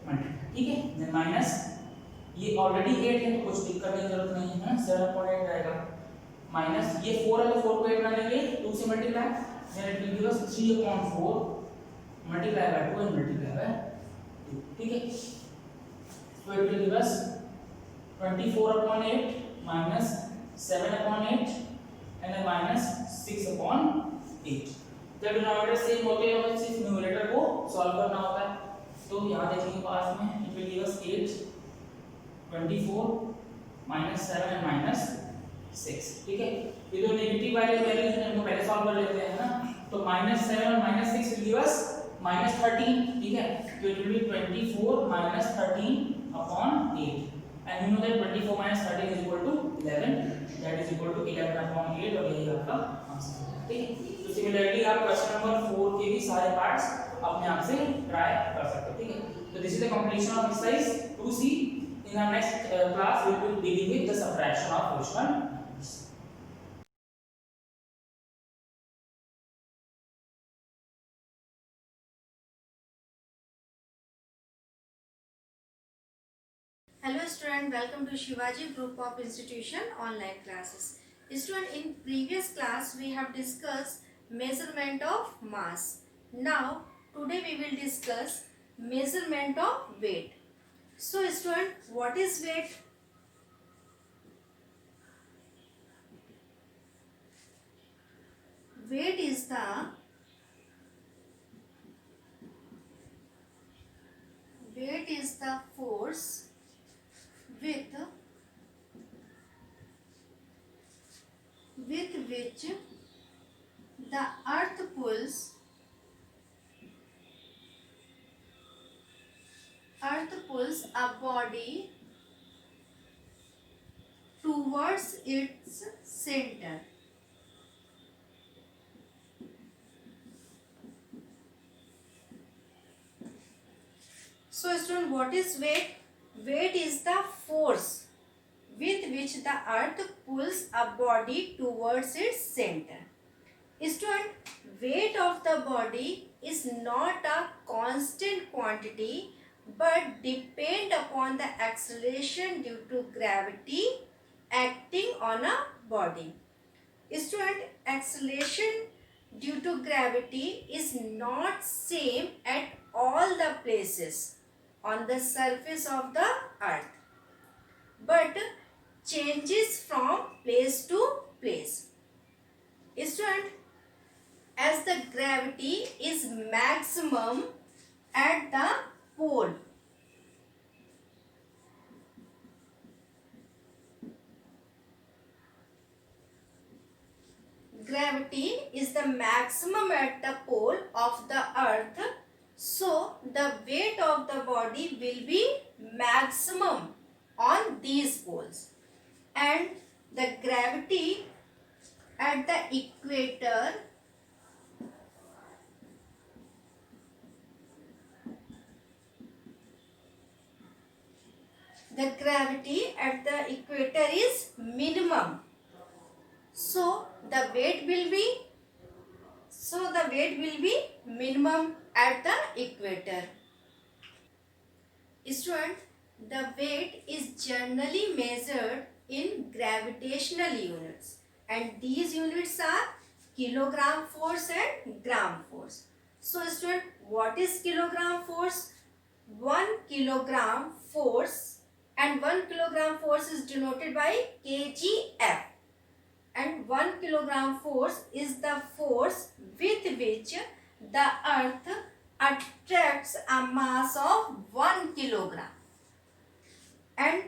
मल्टीप्लाई, ठीक है। देन माइनस ये ऑलरेडी 8 है तो कुछ टिक करने की जरूरत नहीं है, 7/8 रहेगा, माइनस ये 4 है तो 4 को 8 बनाने के लिए 2 से multiply, then it will give us 3/4 multiply by 2 and multiply by 2, ठीक है। So it will give us 24/8 minus 7/8 and then minus 6/8। जब डिनोमिनेटर सेम होते हैं हमें सिर्फ न्यूमरेटर को सॉल्व करना होता है, तो यहाँ देखेंगे पास में it will give us 8, 24 minus 7 and minus 6, ठीक है। ये जो नेगेटिव वाले वैल्यूज हैं इनको पहले सॉल्व कर लेते हैं ना, तो -7 और -6 will give us -13, ठीक है। तो it will be 24 minus 13/8 and you know that 24 minus 13 is equal to 11, that is equal to 11/8 और यही आपका आंसर है, ठीक है। तो सिमिलरली आप क्वेश्चन नंबर 4 के भी सारे पार्ट्स अपने आप से ट्राई कर सकते हो, ठीक है। तो this is the completion of exercise 2C। In our next class we will be dealing with the subtraction of rational numbers. Hello student, welcome to Shivaji Group of Institution online classes. Student, in previous class we have discussed measurement of mass. Now today we will discuss measurement of weight. So student, what is weight? Weight is the force with which the earth pulls a body towards its center. So student, what is weight? Weight is the force with which the earth pulls a body towards its center. Student, weight of the body is not a constant quantity but depend upon the acceleration due to gravity acting on a body. Student, acceleration due to gravity is not same at all the places on the surface of the earth, but changes from place to place. Student, as the gravity is maximum at the gravity is the maximum at the pole of the earth, so the weight of the body will be maximum on these poles. And the gravity at the equator is minimum, so the weight will be minimum at the equator. Student, the weight is generally measured in gravitational units, and these units are kilogram force and gram force. So student, what is kilogram force? 1 kilogram force, and 1 kilogram force is denoted by kgf, and 1 kilogram force is the force with which the earth attracts a mass of 1 kilogram. And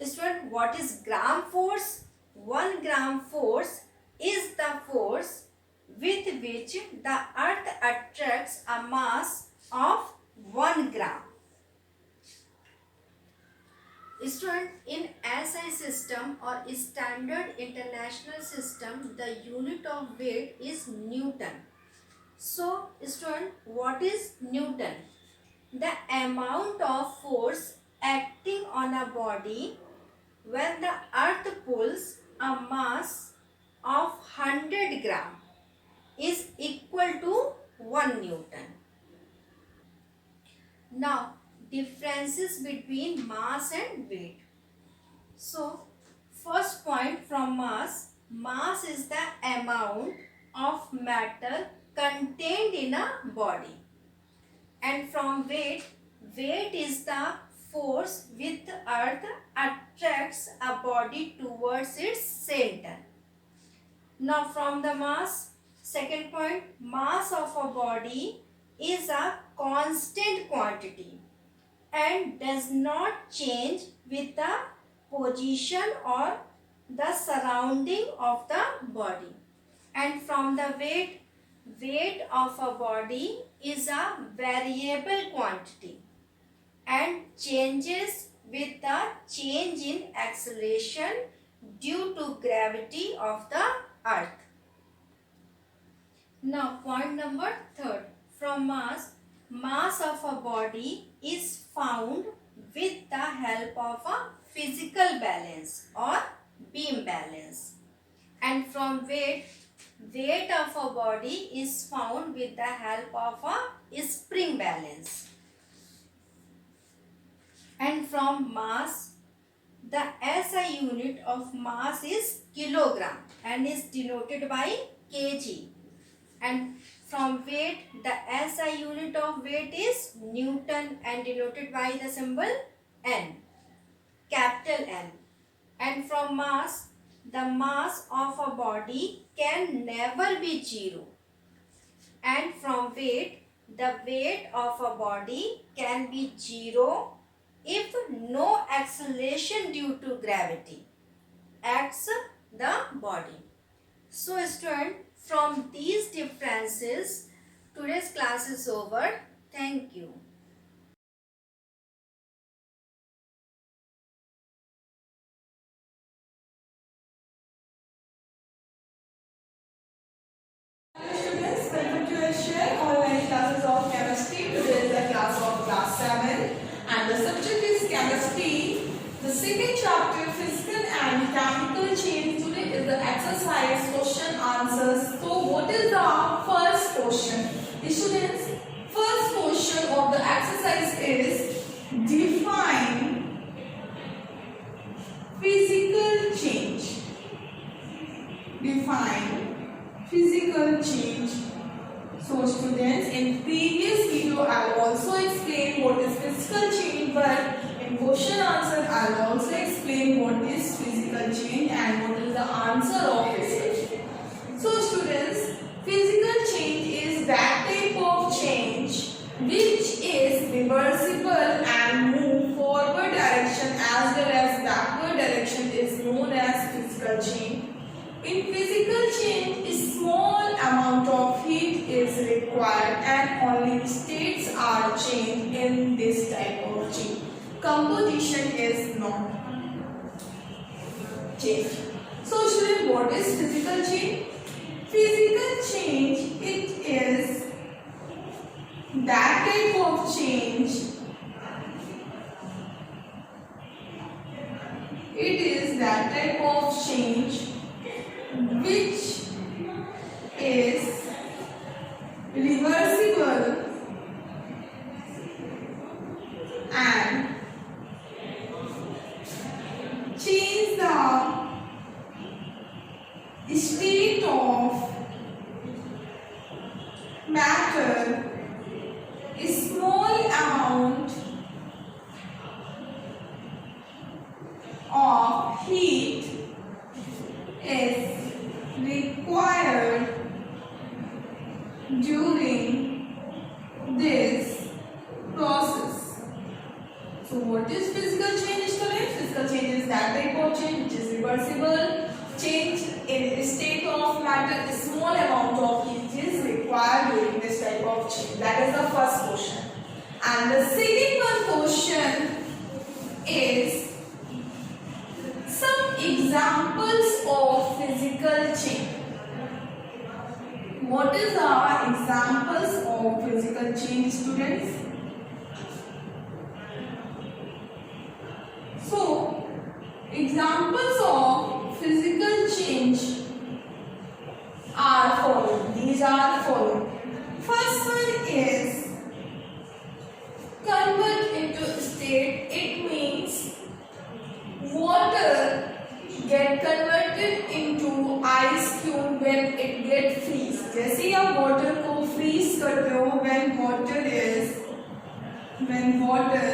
student, what is gram force? 1 gram force is the force with which the earth attracts a mass of 1 gram. Student, in SI system or standard international system, the unit of weight is Newton. So student, what is Newton? The amount of force acting on a body when the earth pulls a mass of 100 gram is equal to 1 Newton. Now, differences between mass and weight. So, first point from mass. Mass is the amount of matter contained in a body. And from weight, weight is the force with earth attracts a body towards its center. Now from the mass, second point, mass of a body is a constant quantity and does not change with the position or the surrounding of the body. And from the weight, weight of a body is a variable quantity and changes with the change in acceleration due to gravity of the earth. Now point number third, from mass, mass of a body is found with the help of a physical balance or beam balance. And from weight, weight of a body is found with the help of a spring balance. And from mass, the SI unit of mass is kilogram and is denoted by kg. And from weight, the SI unit of weight is Newton and denoted by the symbol N, capital N. And from mass, the mass of a body can never be zero. And from weight, the weight of a body can be zero if no acceleration due to gravity acts the body. So student, from these differences, today's class is over. Thank you. Students, welcome to your share online classes of chemistry. Today is the class of class 7 and the subject is chemistry. The second chapter, physical and chemical change. Today is the exercise question answers. So what is the first question? Students, first question of the exercise is define physical change. Define physical change. So students, in previous video I will also explain what is physical change, but in question answer I will also explain what is physical change and what is the answer of physical change. So students, physical change is that type of change which is reversible and move forward direction as well as backward direction is known as physical change. In physical change, small required and only states are changed in this type of change. Composition is not changed. So student, what is physical change? Physical change, it is that type of change. It is that type of change which is reversible and change the state of matter, a small amount of heat is required during this process. So what is physical change, students? Physical change is that type of change which is reversible. Change in a state of matter, a small amount of heat is required during this type of change. That is the first question. And the second one question is some examples of physical change. What is our examples of physical change, students? So, examples of physical change are following. These are following. First one is convert into state. It means water get converted into ice cube when it get freeze. जैसे आप water को freeze करते हो, when water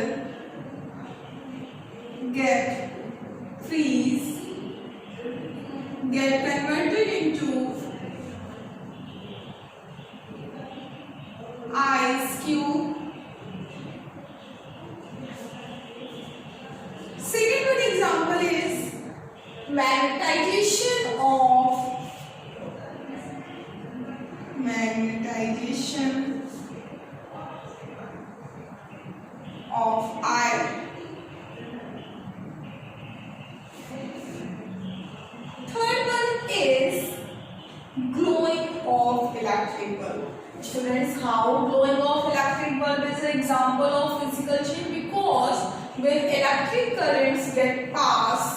get freeze, get converted into ice cube. Second one example is magnetization of iron. Third one is glowing of electric bulb. Students, how glowing of electric bulb is an example of physical change? Because when electric currents get passed,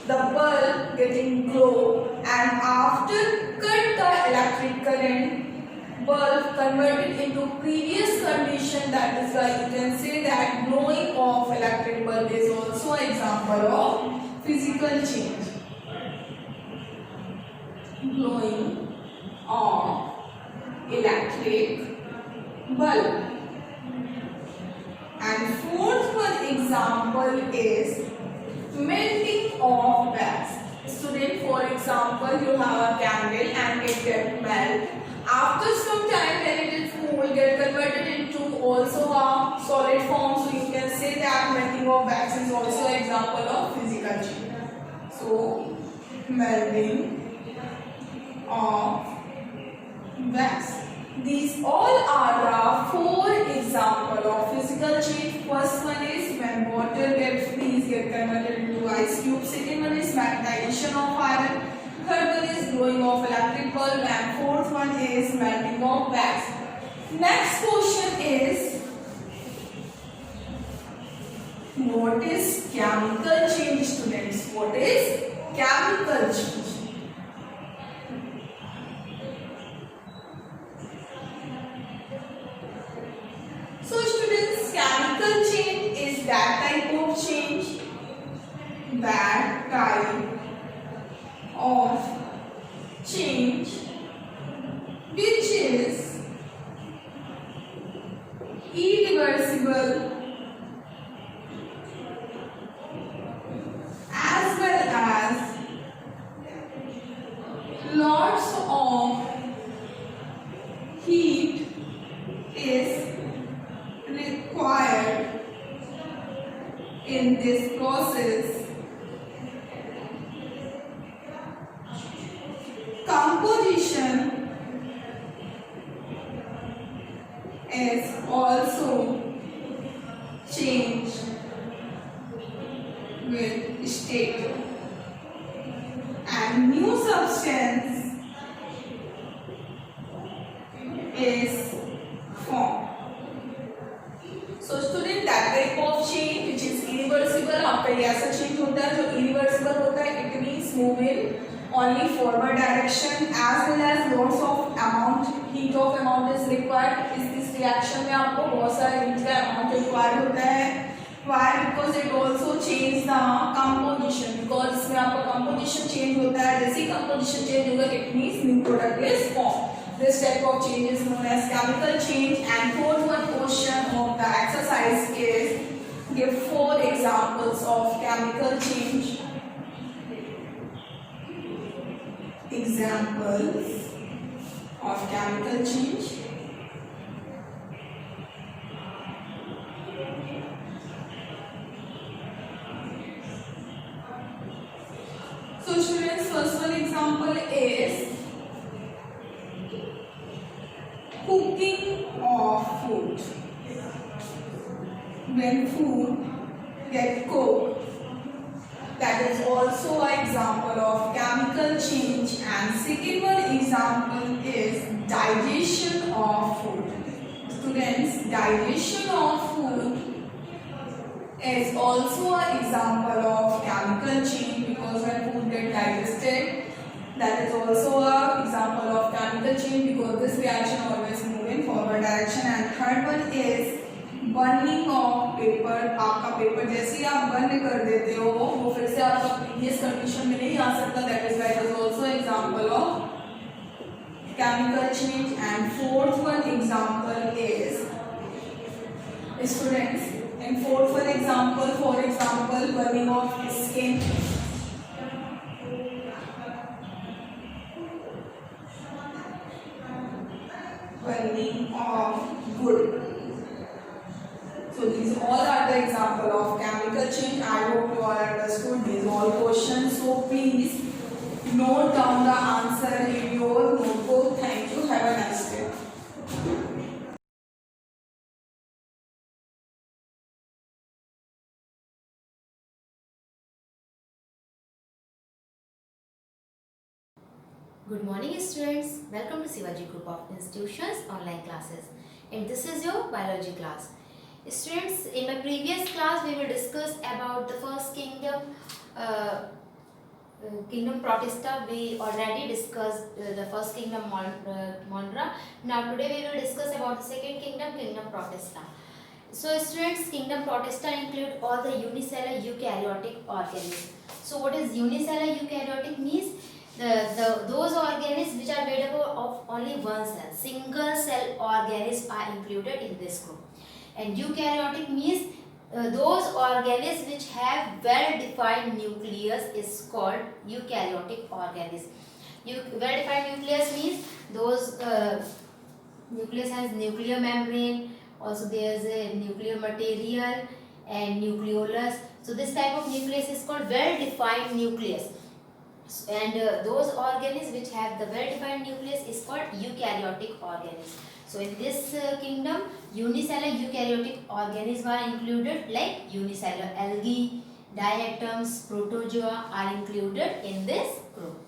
the bulb getting glow, and after cut the electric current, bulb converted into previous condition. That is why you can say that glowing of electric bulb is also an example of physical change. Glowing of electric bulb. And fourth one example is melting of wax. Student, for example, you have a candle and it get melt. After some time, when it is cool, get converted into also a solid form. So you can say that melting of wax is also an example of physical change. So melting of wax. These all are the four examples of physical change. First one is when water gets freeze, get converted into ice cube. Second one is magnetization of iron. Third one is glowing of electric bulb, and fourth one is melting of wax. Next question is, what is chemical change, students? What is chemical change? So students, chemical change is that type of change, which is irreversible as well as and new substance is formed. So student, that type of change which is irreversible, आपका ये ऐसा change होता है जो irreversible होता है, it means move in only forward direction as well as lots of amount, heat of amount is required. इस reaction में आपको बहुत सारे heat का amount required होता है. Why? Because it also change the composition. Because इसमें आपका composition change होता है. जैसे ही composition change होगा, it means new product is formed. This type of change is known as chemical change. And fourth one question of the exercise is give 4 examples of chemical change. Examples of chemical change. So students, first one example is cooking of food. When food get cooked, that is also an example of chemical change. And second one example is digestion of food. Students, digestion of food is also an example of chemical change, because when food get digested, that is also an example of chemical change, because this reaction always move in forward direction. And third one is burning of paper. आपका paper जैसे ही आप burn कर देते हो वो फिर से आपका प्रीवियस कंडीशन में नहीं आ सकता. That is why it is also example of chemical change. And fourth one example is, students, in fourth one example, for example, burning of skin. Burning of wood. So these all are the example of chemical change. I hope you all understood these all questions. So please note down the answer in your notebook. Thank you. Have a nice day. Good morning students, welcome to Sivaji Group of Institutions online classes, and this is your biology class. Students, in my previous class we will discuss about the first kingdom, kingdom Protista. We already discussed the first kingdom Monera. Now today we will discuss about the second kingdom, kingdom Protista. So students, kingdom Protista include all the unicellular eukaryotic organisms. So what is unicellular eukaryotic means? Those organisms which are made up of only one cell, single cell organisms are included in this group. And eukaryotic means those organisms which have well defined nucleus is called eukaryotic organisms. Well defined nucleus means those nucleus has nuclear membrane, also there is a nuclear material and nucleolus. So this type of nucleus is called well defined nucleus. And those organisms which have the well defined nucleus is called eukaryotic organisms. So in this kingdom, unicellular eukaryotic organisms are included, like unicellular algae, diatoms, protozoa are included in this group.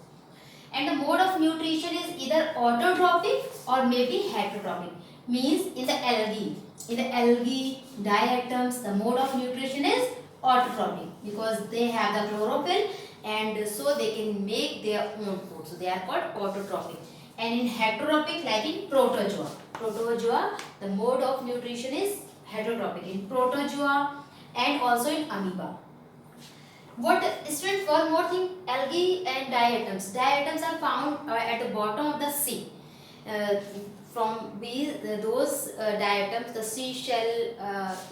And the mode of nutrition is either autotrophic or maybe heterotrophic. Means in the algae, diatoms, the mode of nutrition is autotrophic because they have the chlorophyll and so they can make their own food. So they are called autotrophic. And in heterotrophic, like in protozoa, the mode of nutrition is heterotrophic in protozoa and also in amoeba. What students, one more thing, algae and diatoms. Diatoms are found at the bottom of the sea. From those diatoms, the seashell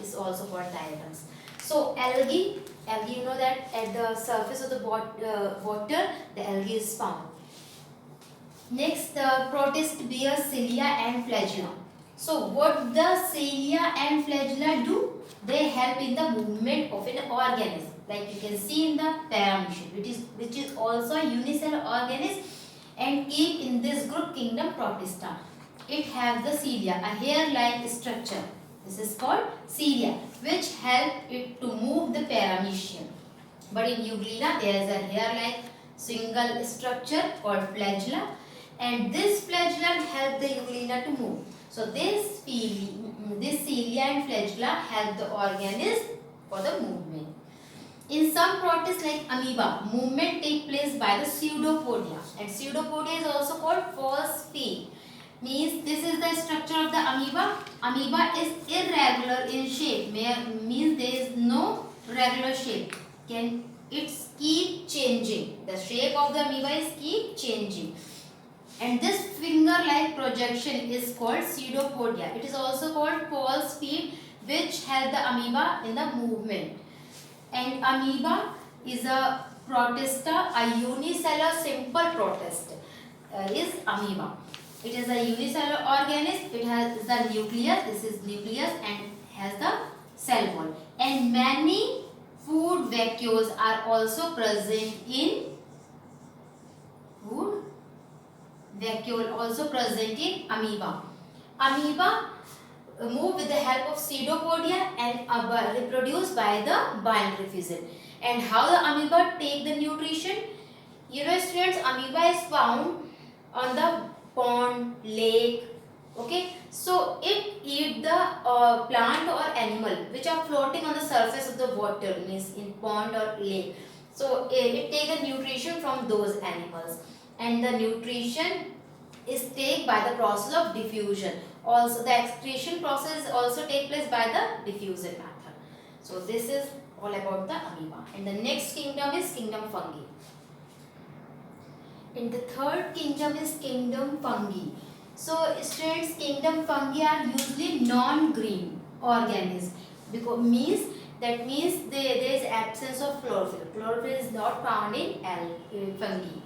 is also called diatoms. So algae, you know that at the surface of the water, the algae is found. Next, the protist bears cilia and flagella. So what the cilia and flagella do? They help in the movement of an organism. Like you can see in the paramecium, which is also a unicellular organism and keep in this group kingdom Protista. It has the cilia, a hair-like structure. This is called cilia, which help it to move the paramecium. But in Euglena, there is a hair-like single structure called flagella, and this flagella help the Euglena to move. So this cilia and flagella help the organism for the movement. In some protists like amoeba, movement take place by the pseudopodia, and pseudopodia is also called false feet. Means this is the structure of the amoeba. Amoeba is irregular in shape, means there is no regular shape. It's keep changing. The shape of the amoeba is keep changing. And this finger-like projection is called pseudopodia. It is also called false feet, which help the amoeba in the movement. And amoeba is a protista, a unicellular simple protist is amoeba. It is a unicellular organism. It has the nucleus. This is nucleus and has the cell wall. And many food vacuoles are also present in food vacuole also present in amoeba. Amoeba move with the help of pseudopodia and reproduce by the binary fission. And how the amoeba take the nutrition? You know, students, amoeba is found on the pond, lake. Okay, so it eat the plant or animal which are floating on the surface of the water, means in pond or lake. So it take the nutrition from those animals, and the nutrition is taken by the process of diffusion. Also, the excretion process also take place by the diffusion method. So this is all about the amoeba. And the next kingdom is kingdom fungi. And the third kingdom is kingdom fungi. So students, kingdom fungi are usually non-green organisms, because that means there is absence of chlorophyll. Chlorophyll is not found in fungi.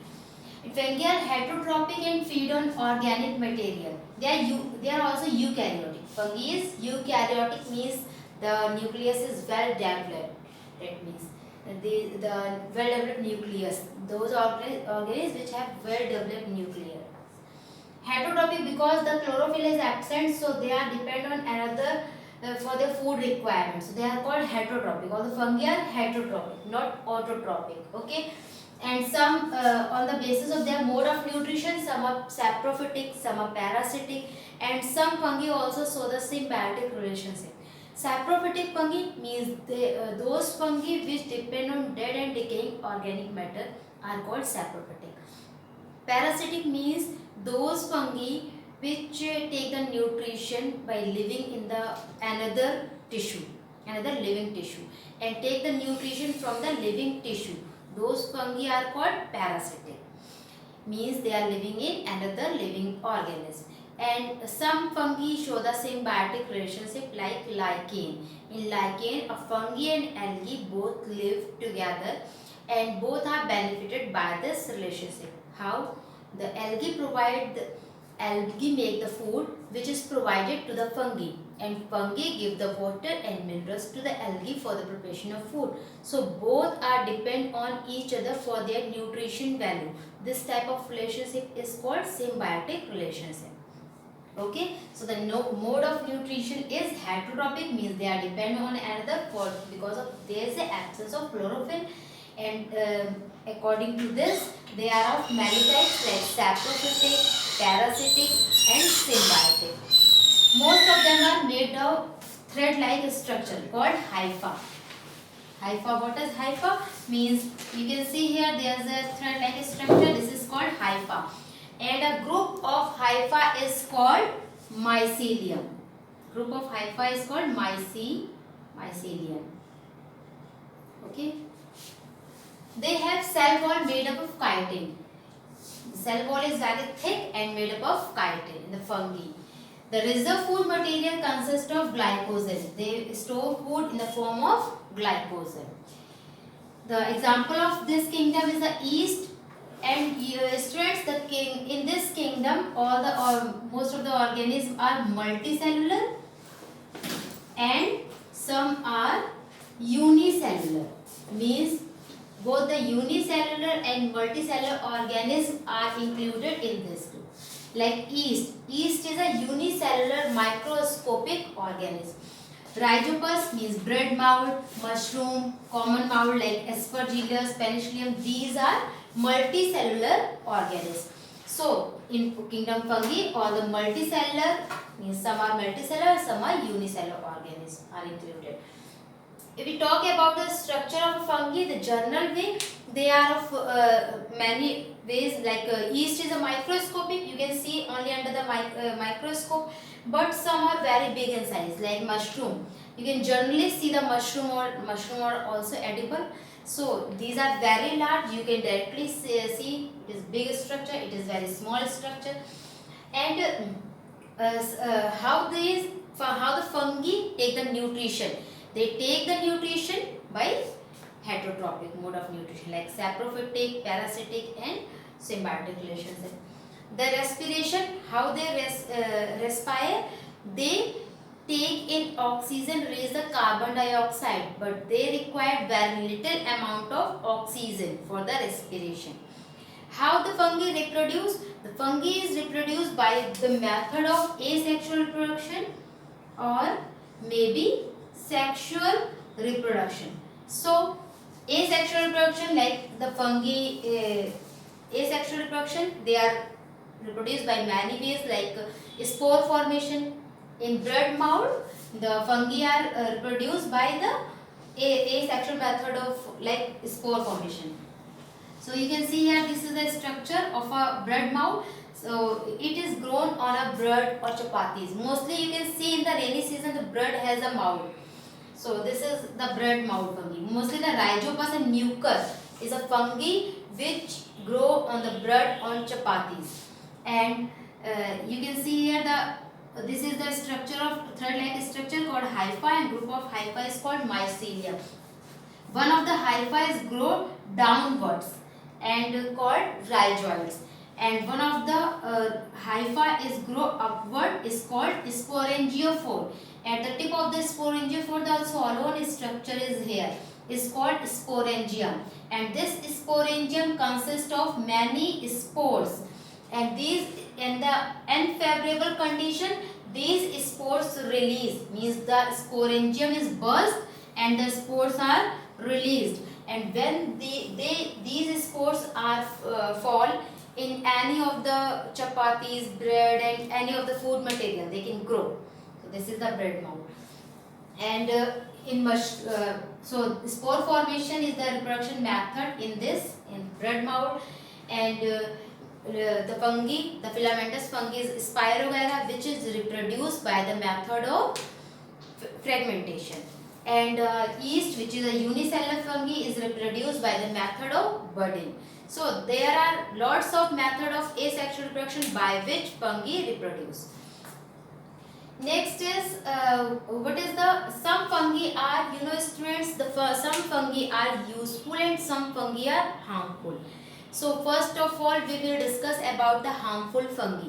Fungi are heterotrophic and feed on organic material. They are also eukaryotic. Fungi is eukaryotic, means the nucleus is well developed. That means the well developed nucleus. Those organisms which have well developed nucleus. Heterotrophic because the chlorophyll is absent, so they are dependent on another for their food requirements. So they are called heterotrophic. All the fungi are heterotrophic, not autotrophic. Okay. And some on the basis of their mode of nutrition, some are saprophytic, some are parasitic, and some fungi also show the symbiotic relationship. Saprophytic fungi means those fungi which depend on dead and decaying organic matter are called saprophytic. Parasitic means those fungi which take the nutrition by living in the another living tissue, and take the nutrition from the living tissue. Those fungi are called parasitic, means they are living in another living organism. And some fungi show the symbiotic relationship like lichen. In lichen, a fungi and algae both live together and both are benefited by this relationship. How? The algae make the food which is provided to the fungi, and fungi give the water and minerals to the algae for the preparation of food. So both are depend on each other for their nutrition value. This type of relationship is called symbiotic relationship. Okay, so the mode of nutrition is heterotrophic, means they are dependent on another because of there is a absence of chlorophyll, and according to this they are of many types like saprophytic, parasitic and symbiotic. Most of them are made of thread-like structure called hypha. Hypha, what is hypha? Means you can see here there is a thread-like structure. This is called hypha. And a group of hypha is called mycelium. Group of hypha is called mycelium. Okay. They have cell wall made up of chitin. The cell wall is very thick and made up of chitin in the fungi. The reserve food material consists of glycogen. They store food in the form of glycogen. The example of this kingdom is the yeast. And students, in this kingdom, most of the organisms are multicellular and some are unicellular. Means both the unicellular and multicellular organisms are included in this group. Like yeast. Yeast is a unicellular microscopic organism. Rhizopus means bread mold, mushroom, common mold like Aspergillus, Penicillium. These are multicellular organism. So in kingdom fungi, all the multicellular means some are multicellular, some are unicellular organisms are included. If we talk about the structure of fungi, the general way, they are of many ways. Like yeast is a microscopic, you can see only under the microscope, but some are very big in size, like mushroom. You can generally see the mushroom are also edible. So these are very large, you can directly see it is big structure, it is very small structure. And how the fungi take the nutrition. They take the nutrition by heterotrophic mode of nutrition, like saprophytic, parasitic and symbiotic relationship. The respiration, how they respire, they take in oxygen, release the carbon dioxide, but they require very little amount of oxygen for the respiration. How the fungi reproduce? The fungi is reproduced by the method of asexual reproduction or maybe sexual reproduction. So asexual reproduction, like the fungi, asexual reproduction, they are reproduced by many ways, like spore formation. In bread mold, the fungi are reproduced by the asexual method of like spore formation. So you can see here, this is the structure of a bread mold. So it is grown on a bread or chapatis. Mostly you can see in the rainy season the bread has a mold. So this is the bread mold fungi. Mostly the Rhizopus and Mucus is a fungi which grow on the bread on chapatis. And you can see here this is the structure of thread-like structure called hyphae, and group of hyphae is called mycelia. One of the hyphae is grow downwards and called rhizoids, and one of the hyphae is grow upward is called sporangiophore. At the tip of the sporangiophore, the swollen structure is here, is called sporangium, and this sporangium consists of many spores, and these in the unfavorable condition, these spores release, means the sporangium is burst and the spores are released, and when these spores are fall in any of the chapatis, bread and any of the food material, they can grow. So this is the bread mold. And so spore formation is the reproduction method in bread mold. And the fungi, the filamentous fungi is Spirogyra, which is reproduced by the method of fragmentation. And yeast, which is a unicellular fungi, is reproduced by the method of budding. So there are lots of method of asexual reproduction by which fungi reproduce. Next is what is some fungi are, students, some fungi are useful and some fungi are harmful. So first of all, we will discuss about the harmful fungi.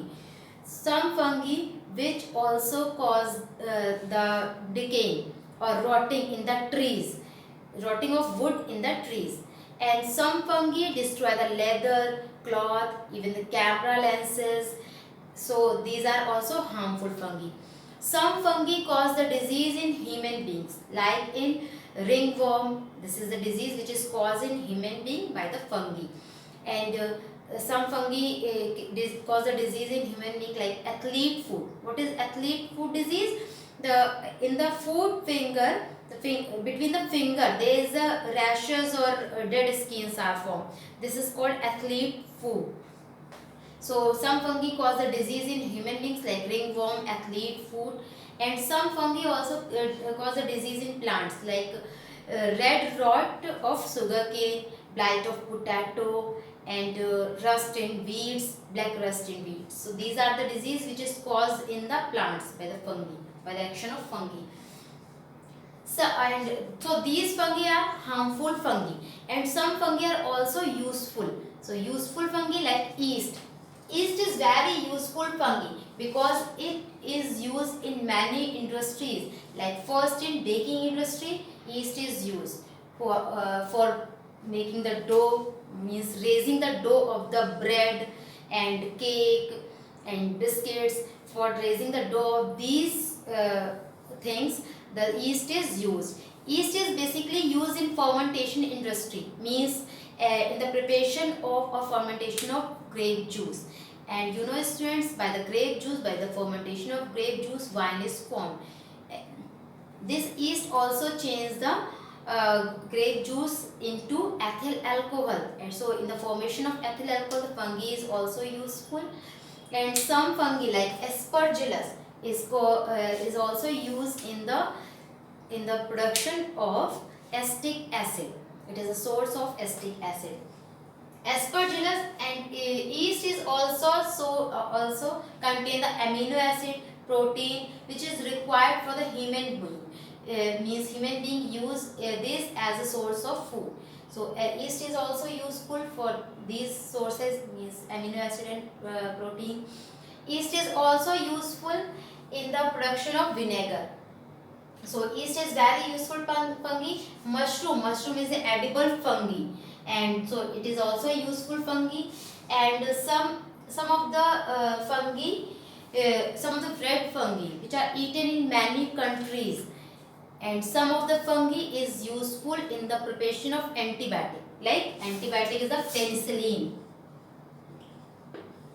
Some fungi which also cause the decaying or rotting in the trees, rotting of wood in the trees. And some fungi destroy the leather, cloth, even the camera lenses. So these are also harmful fungi. Some fungi cause the disease in human beings, like in ringworm. This is the disease which is caused in human being by the fungi. And some fungi cause the disease in human being, like athlete foot. What is athlete foot disease? In the foot finger, between the finger, there is a rashes or dead skins are formed. This is called athlete foot. So some fungi cause the disease in human beings, like ringworm, athlete foot, and some fungi also cause the disease in plants, like red rot of sugarcane, blight of potato, and rust in weeds, black rust in weeds. So these are the disease which is caused in the plants by the fungi, by the action of fungi. So these fungi are harmful fungi, and some fungi are also useful. So useful fungi like yeast. Yeast is very useful fungi because it is used in many industries. Like first in baking industry, yeast is used for making the dough, means raising the dough of the bread and cake and biscuits. For raising the dough of these things, the yeast is used. Yeast is basically used in fermentation industry, means in the preparation of or fermentation of grape juice. And you know students, by the grape juice, by the fermentation of grape juice, wine is formed. This yeast also changes the grape juice into ethyl alcohol, and so in the formation of ethyl alcohol the fungi is also useful. And some fungi like Aspergillus is also used in the production of acetic acid. It is a source of acetic acid. Aspergillus and yeast is also contain the amino acid, protein which is required for the human being. Means human being use this as a source of food. So yeast is also useful for these sources, means amino acid and protein. Yeast is also useful in the production of vinegar. So yeast is very useful fungi. Mushroom is an edible fungi, and so it is also a useful fungi. And some of the fungi, some of the bread fungi which are eaten in many countries. And some of the fungi is useful in the preparation of antibiotic. Like antibiotic is the penicillin.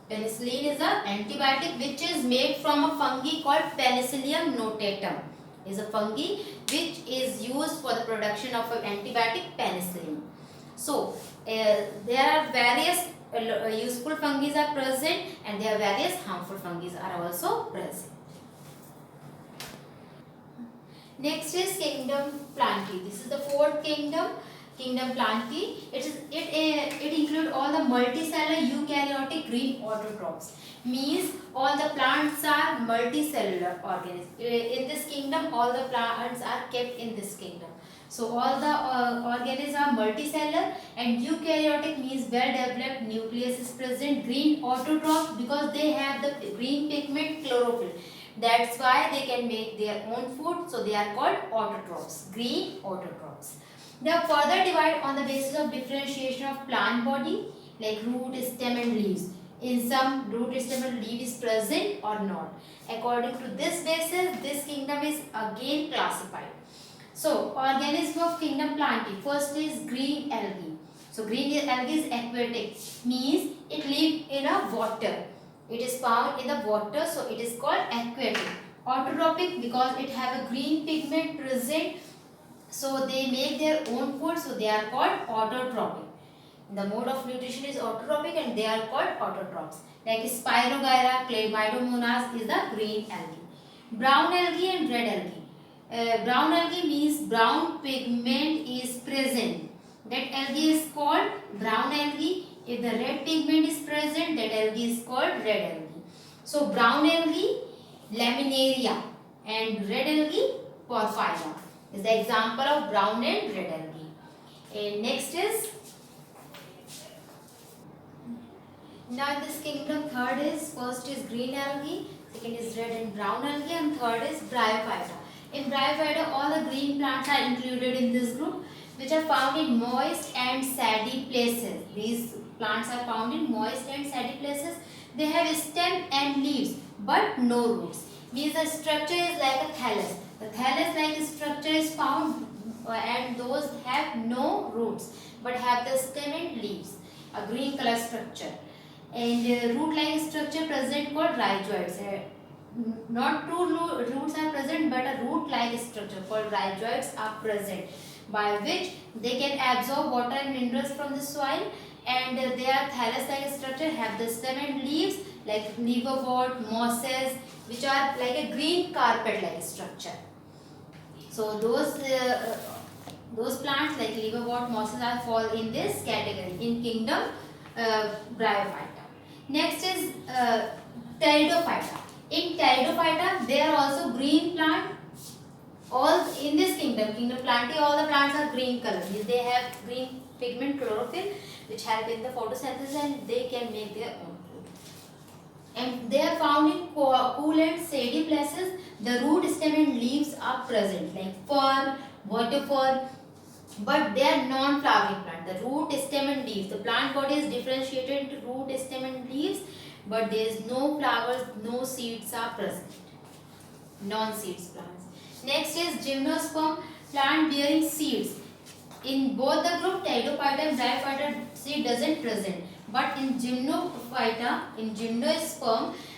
Penicillin is an antibiotic which is made from a fungi called Penicillium notatum. Is a fungi which is used for the production of an antibiotic penicillin. So there are various useful fungi are present, and there are various harmful fungi are also present. Next is kingdom Plantae. This is the fourth kingdom, kingdom Plantae. It includes all the multicellular eukaryotic green autotrophs. Means all the plants are multicellular organisms. In this kingdom, all the plants are kept in this kingdom. So all the organisms are multicellular, and eukaryotic means well developed nucleus is present. Green autotrophs because they have the green pigment chlorophyll. That's why they can make their own food. So they are called autotrophs, green autotrophs. They are further divided on the basis of differentiation of plant body, like root, stem and leaves. In some, root, stem and leaf is present or not. According to this basis, this kingdom is again classified. So organism of kingdom Plantae. First is green algae. So green algae is aquatic, means it lives in a water. It is found in the water, so it is called aquatic. Autotrophic because it have a green pigment present, so they make their own food, so they are called autotrophic. The mode of nutrition is autotrophic and they are called autotrophs. Like Spirogyra chlamydomonas is the green algae. Brown algae and red algae. Brown algae means brown pigment is present. That algae is called brown algae. If the red pigment is present, that algae is called red algae. So brown algae, laminaria, and red algae, porphyra is the example of brown and red algae. And next is, now in this kingdom, first is green algae, second is red and brown algae, and third is bryophyta. In bryophyta, all the green plants are included in this group, which are found in moist and sandy places. These plants are found in moist and sandy places. They have stem and leaves but no roots. Means the structure is like a thallus. The thallus-like structure is found and those have no roots but have the stem and leaves, a green color structure. And root-like structure present called rhizoids. Not two roots are present, but a root-like structure called rhizoids are present, by which they can absorb water and minerals from the soil. And their thallus-like structure have the stem and leaves like liverwort, mosses, which are like a green carpet-like structure. So those plants like liverwort, mosses are fall in this category in kingdom Bryophyta. Next is Pteridophyta. In Pteridophyta, there are also green plant. All in this kingdom Plantae, all the plants are green color. They have green pigment chlorophyll, which help in the photosynthesis, and they can make their own food. And they are found in cool and shady places. The root, stem, and leaves are present, like fern, water fern, but they are non-flowering plant. The root, stem, and leaves. The plant body is differentiated into root, stem, and leaves, but there is no flowers, no seeds are present. Non-seeds plants. Next is Gymnosperm. plant bearing seeds. In both the group, pteridophyta and bryophyta, seed doesn't present. But in gymnosperm,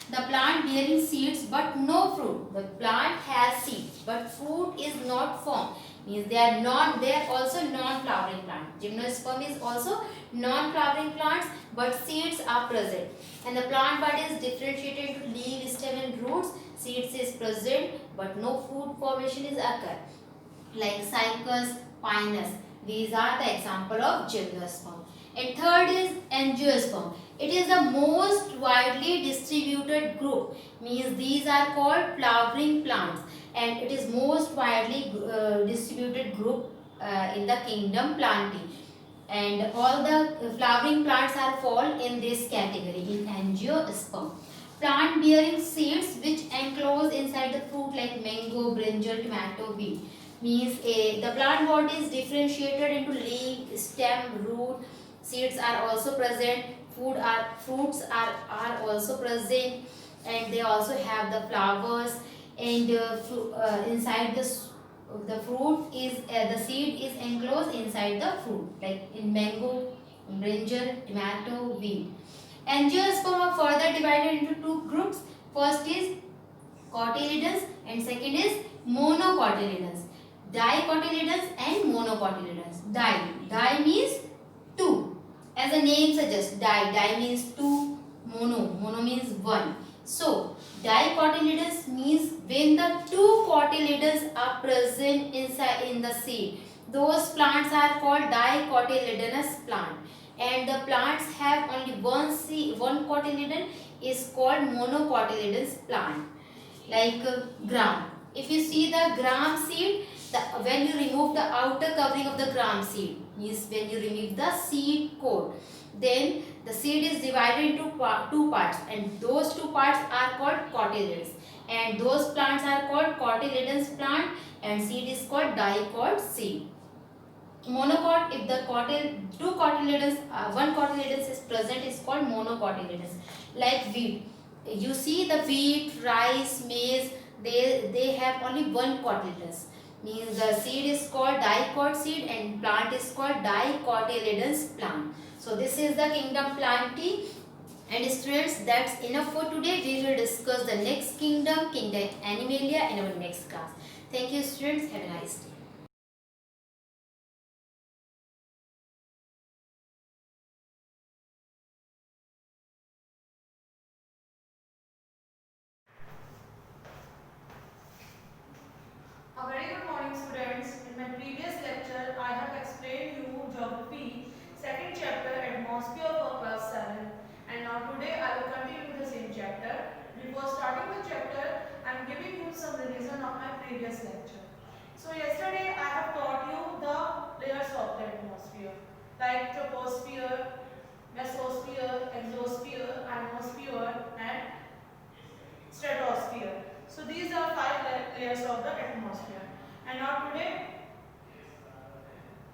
the plant bearing seeds but no fruit. The plant has seeds but fruit is not formed. Means they are also non-flowering plant. Gymnosperm is also non-flowering plants but seeds are present. And the plant body is differentiated into leaf, stem and roots. Seeds is present but no fruit formation is occur. Like cycas, pinus. These are the example of gymnosperm. And third is angiosperm. It is the most widely distributed group. Means these are called flowering plants, and it is most widely distributed group in the kingdom Plantae. And all the flowering plants are fall in this category in angiosperm. Plant bearing seeds which enclose inside the fruit like mango, brinjal, tomato, beet. Means the plant body is differentiated into leaf, stem, root. Seeds are also present. Fruits are also present, and they also have the flowers. And inside the fruit is the seed is enclosed inside the fruit, like in mango, brinjal, tomato, wheat. Angiosperm are further divided into two groups. First is cotyledons and second is monocotyledons. Dicotyledons and monocotyledons. Di means two. As the name suggests, di means two, mono means one. So, dicotyledons means when the two cotyledons are present inside in the seed. Those plants are called dicotyledonous plant. And the plants have only one cotyledon is called monocotyledonous plant. Like gram. If you see the gram seed, when you remove the outer covering of the gram seed, means when you remove the seed coat, then the seed is divided into two parts, and those two parts are called cotyledons, and those plants are called cotyledons plant, and seed is called dicot seed. Monocot, if the two cotyledons, one cotyledons is present, is called monocotyledons. Like wheat, you see the wheat, rice, maize, they have only one cotyledons. Means the seed is called dicot seed and plant is called dicotyledons plant. So this is the kingdom Plantae. And students, that's enough for today. We will discuss the next kingdom Animalia, in our next class. Thank you students. Have a nice day. A very good morning students. In my previous lecture, I have explained you geography, second chapter atmosphere for class 7. And now today I will continue the same chapter. Before starting the chapter, I am giving you some revision of my previous lecture. So yesterday I have taught you the layers of the atmosphere, like troposphere, mesosphere, exosphere, ionosphere and stratosphere. So these are 5 layers of the atmosphere. And now today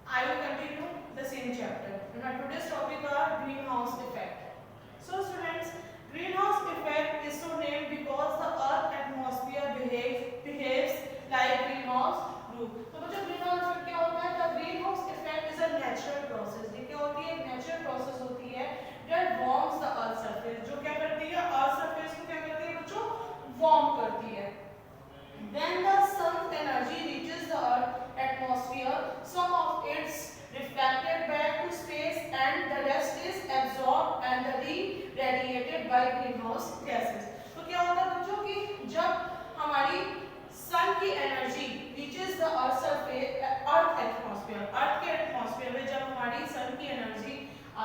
I will continue the same chapter. And our today's topic are greenhouse effect. So students, greenhouse effect is so named because the earth atmosphere behaves like greenhouse group. तो बच्चों greenhouse effect क्या होता है? The greenhouse effect is a natural process. ये क्या होती है? Natural process होती है that warms the earth surface. जो क्या करती है? Earth surface को क्या करती है बच्चों? Warm करती है. When the sun's energy reaches the earth atmosphere, some of it's reflected back to space and the rest is absorbed and radiated by greenhouse gases. तो क्या होता है बच्चों कि जब हमारी सन की energy reaches the earth surface, earth के एटमॉस्फेयर में जब हमारी सन की एनर्जी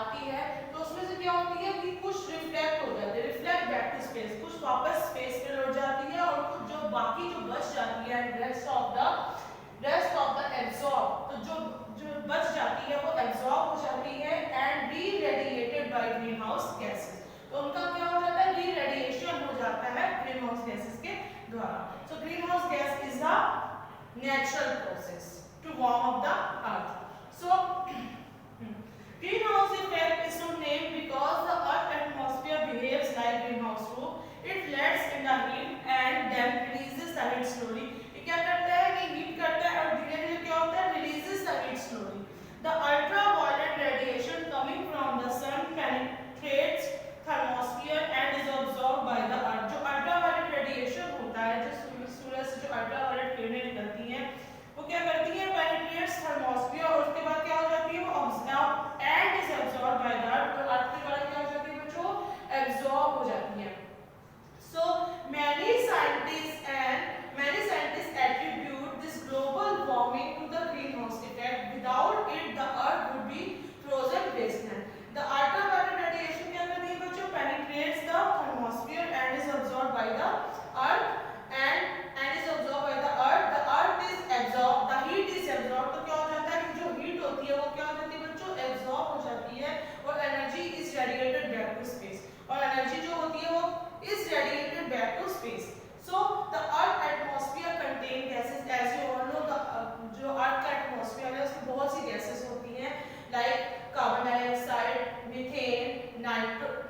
आती है तो उसमें से क्या होती है कि कुछ रिफ्लेक्ट हो जाती है, रिफ्लेक्ट बैक टू स्पेस, कुछ वापस स्पेस में लौट जाती है और कुछ जो बाकी जो बच जाती है रेस्ट ऑफ द एब्जॉर्ब, तो जो बच जाती है वो एब्जॉर्ब हो जाती है and re radiated by green house gases. तो उनका क्या हो जाता है? री रेडिएशन हो जाता है ग्रीन हाउस गैसेस के द्वारा. So green house gas is a natural process to warm up the earth. So greenhouse effect is so named because the earth atmosphere behaves like greenhouse group. It lets in the heat and then releases the heat slowly. ये क्या करता है कि heat करता है और धीरे-धीरे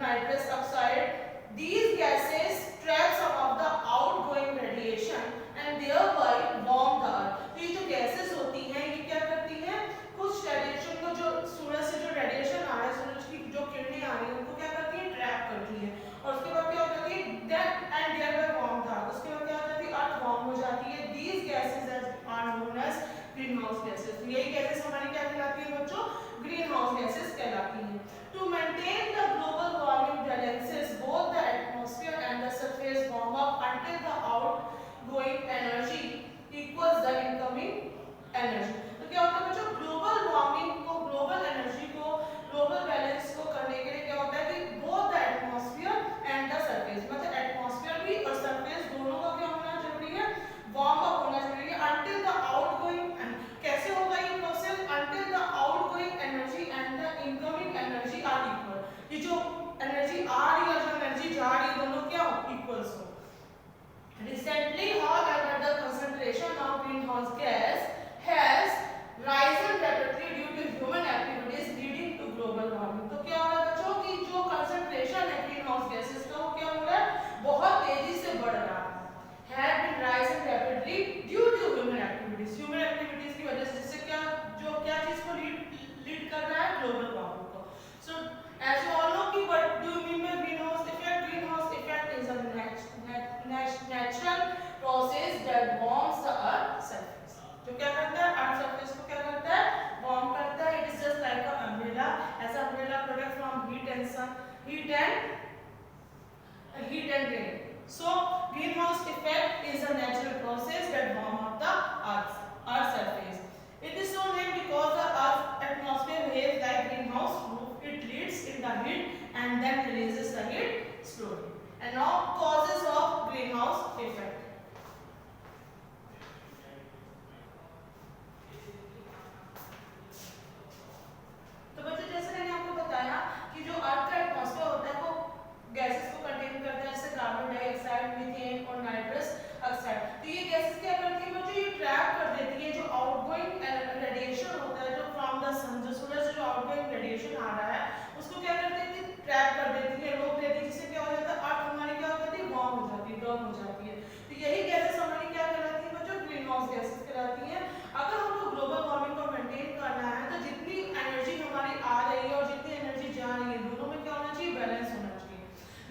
nitrous oxide. These gases trap some of the outgoing radiation and thereby warm the earth. तो ये जो gases होती हैं ये क्या करती हैं, कुछ रेडिएशन को, जो सूरज से जो रेडिएशन आ रहा है, सूरज की जो किरणें आ रही हैं उनको क्या करती है, ट्रैप करती है, और उसके बाद क्या हो जाती है, that and thereby warm the earth. उसके बाद क्या हो जाती है, अर्थ वार्म हो जाती है. These gases are known as greenhouse gases. तो यही gases हमारी क्या कहलाती है बच्चों, greenhouse gases कहलाती हैं. To maintain the global warming balances, both the atmosphere and the surface warm up until the outgoing energy equals the incoming energy. तो क्या होता है बच्चों, ग्लोबल वार्मिंग को, ग्लोबल एनर्जी को, ग्लोबल बैलेंस को करने के लिए क्या होता है कि both the atmosphere and the surface, मतलब एटमॉस्फेयर भी और सरफेस दोनों का क्या होना जरूरी है, वार्म अप होना जरूरी है. until the outgoing, कैसे होगा ये process, until the outgoing energy and the incoming energy are equal. ये जो एनर्जी आ रही है और जो एनर्जी जा रही है दोनों क्या हो, इक्वल्स हो. Recently, however, the concentration of greenhouse gas has risen rapidly due to human activities leading to global warming. तो क्या हो रहा है बच्चों कि जो concentration है greenhouse gases का वो क्या हो रहा है, बहुत तेजी से बढ़ रहा है. Have been rising rapidly due to human activities. Human activities की वजह से, जिससे क्या, जो क्या चीज को लीड कर रहा है, global warming को. So as you all know कि what do you mean by greenhouse effect? Greenhouse effect is a natural process that warms the earth surface. जो क्या करता है, अर्थ सरफेस को क्या करता है, वार्म करता है. It is just like an umbrella. As an umbrella protect from heat and sun, heat and rain. So greenhouse effect is a natural process that warm up the earth surface. It is so named because the earth atmosphere behaves like greenhouse roof. It leads in the heat and then releases the heat slowly. And now causes of greenhouse effect. तो बच्चों जैसे मैंने आपको बताया कि जो अर्थ का atmosphere होता है वो गैसेस को कंटेन करता है, जैसे कार्बन डाइऑक्साइड, मीथेन और नाइट्रस ऑक्साइड. तो ये गैसेस क्या करती है बच्चों, ये ट्रैप कर देती है जो आउटगोइंग रेडिएशन होता है, जो फ्रॉम द सन, जो सूरज से जो आउटगोइंग रेडिएशन आ रहा है उसको क्या कर देती है, ट्रैप कर देती है, रोक देती है, जिससे क्या हो जाता है, अर्थ हमारी क्या हो जाती है, वार्म हो जाती है, गर्म हो जाती है. तो यही गैसेस हमारी क्या कहलाती है बच्चों, ग्रीन हाउस गैसेस कहलाती हैं. अगर हमको ग्लोबल वार्मिंग को मेंटेन करना है तो जितनी एनर्जी हमारी आ रही है और जितनी एनर्जी जा रही है दोनों में क्या होना चाहिए, बैलेंस होना चाहिए.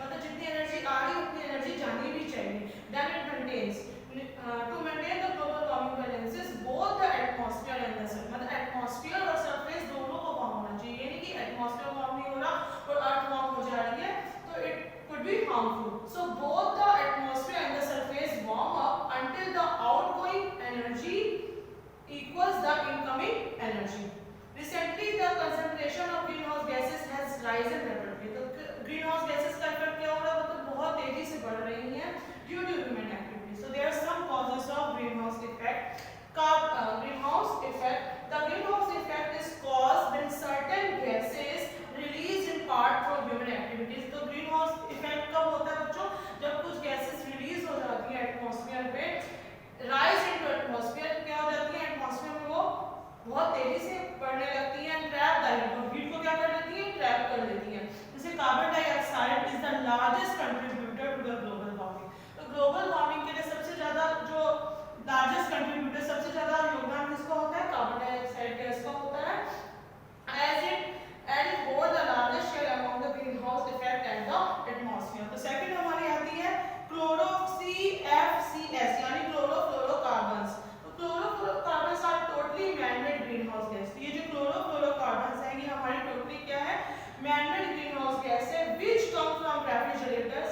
मतलब जितनी एनर्जी आ रही है उतनी एनर्जी जानी भी चाहिए. Then it maintains to maintain the global warming balances both the atmosphere and the surface. मतलब एटमॉस्फेयर और सरफेस दोनों को वार्म होना चाहिए. ये नहीं कि एटमॉस्फेयर वार्म नहीं हो रहा और अर्थ वार्म हो जा रही है, तो it could be harmful. So both the atmosphere and the surface warm up until the outgoing energy equals the incoming energy. Recently, the concentration of greenhouse gases has risen rapidly. तो greenhouse gases का effect क्या हो रहा है, मतलब बहुत तेजी से बढ़ रही हैं due to human activities. So there are some causes of greenhouse effect. Greenhouse effect. The greenhouse effect is caused when certain gases released in part from human activities. तो greenhouse effect कब होता है बच्चों, जब कुछ gases release हो जाती है एटमॉस्फेयर पे, rise into atmosphere, क्या हो जाती है एटमॉस्फेयर में, वो बहुत तेजी से बढ़ने लगती है, ट्रैप हीट को क्या कर लेती है, ट्रैप कर लेती है. जैसे carbon dioxide is the largest contributor to the global warming. तो ग्लोबल वार्मिंग के लिए सबसे ज्यादा जो लार्जेस्ट कंट्रीब्यूटर, सबसे ज्यादा योगदान किसका होता है, कार्बन डाइऑक्साइड गैस का होता है. as it holds the largest share among the greenhouse effect and the atmosphere. तो सेकंड हमारी आती है CFCs यानी क्लोरोफ्लोरोकार्बन्स. तो chlorofluorocarbons are totally man made greenhouse gas. ये जो क्लोरोफ्लोरोकार्बन्स है ये हमारी टोटली क्या है, मैन-मेड ग्रीनहाउस गैस है, which come from refrigerators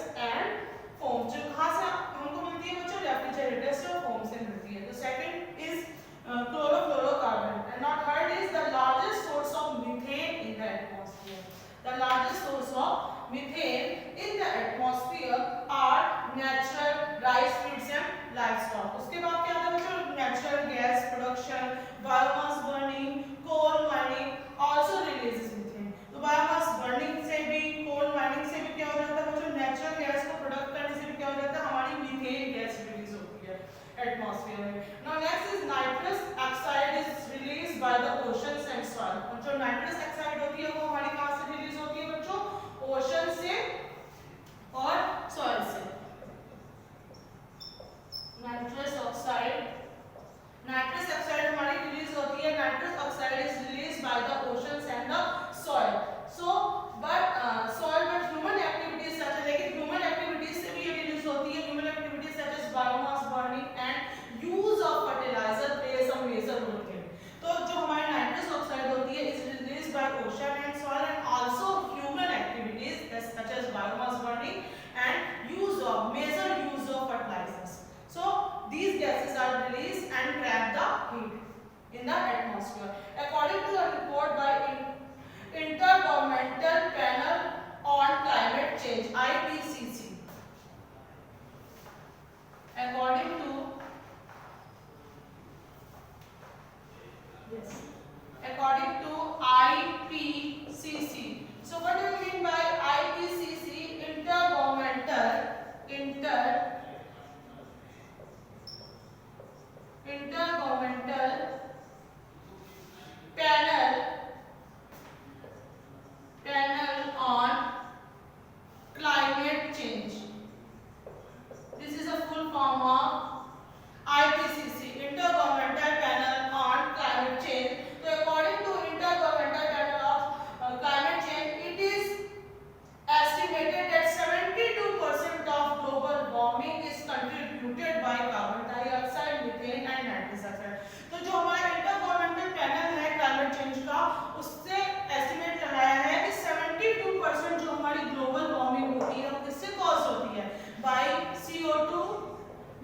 तो जो हमारा इंटर गवर्नमेंटल पैनल है क्लाइमेट चेंज का, उससे एस्टिमेट लगाया है कि 72% जो हमारी ग्लोबल वार्मिंग होती है वो किससे कॉज होती है, by CO2,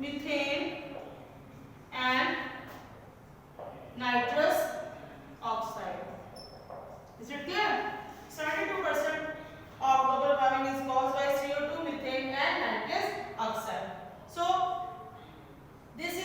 methane and nitrous oxide. Is it clear? 72% of global warming is caused by CO2, methane and nitrous oxide. So these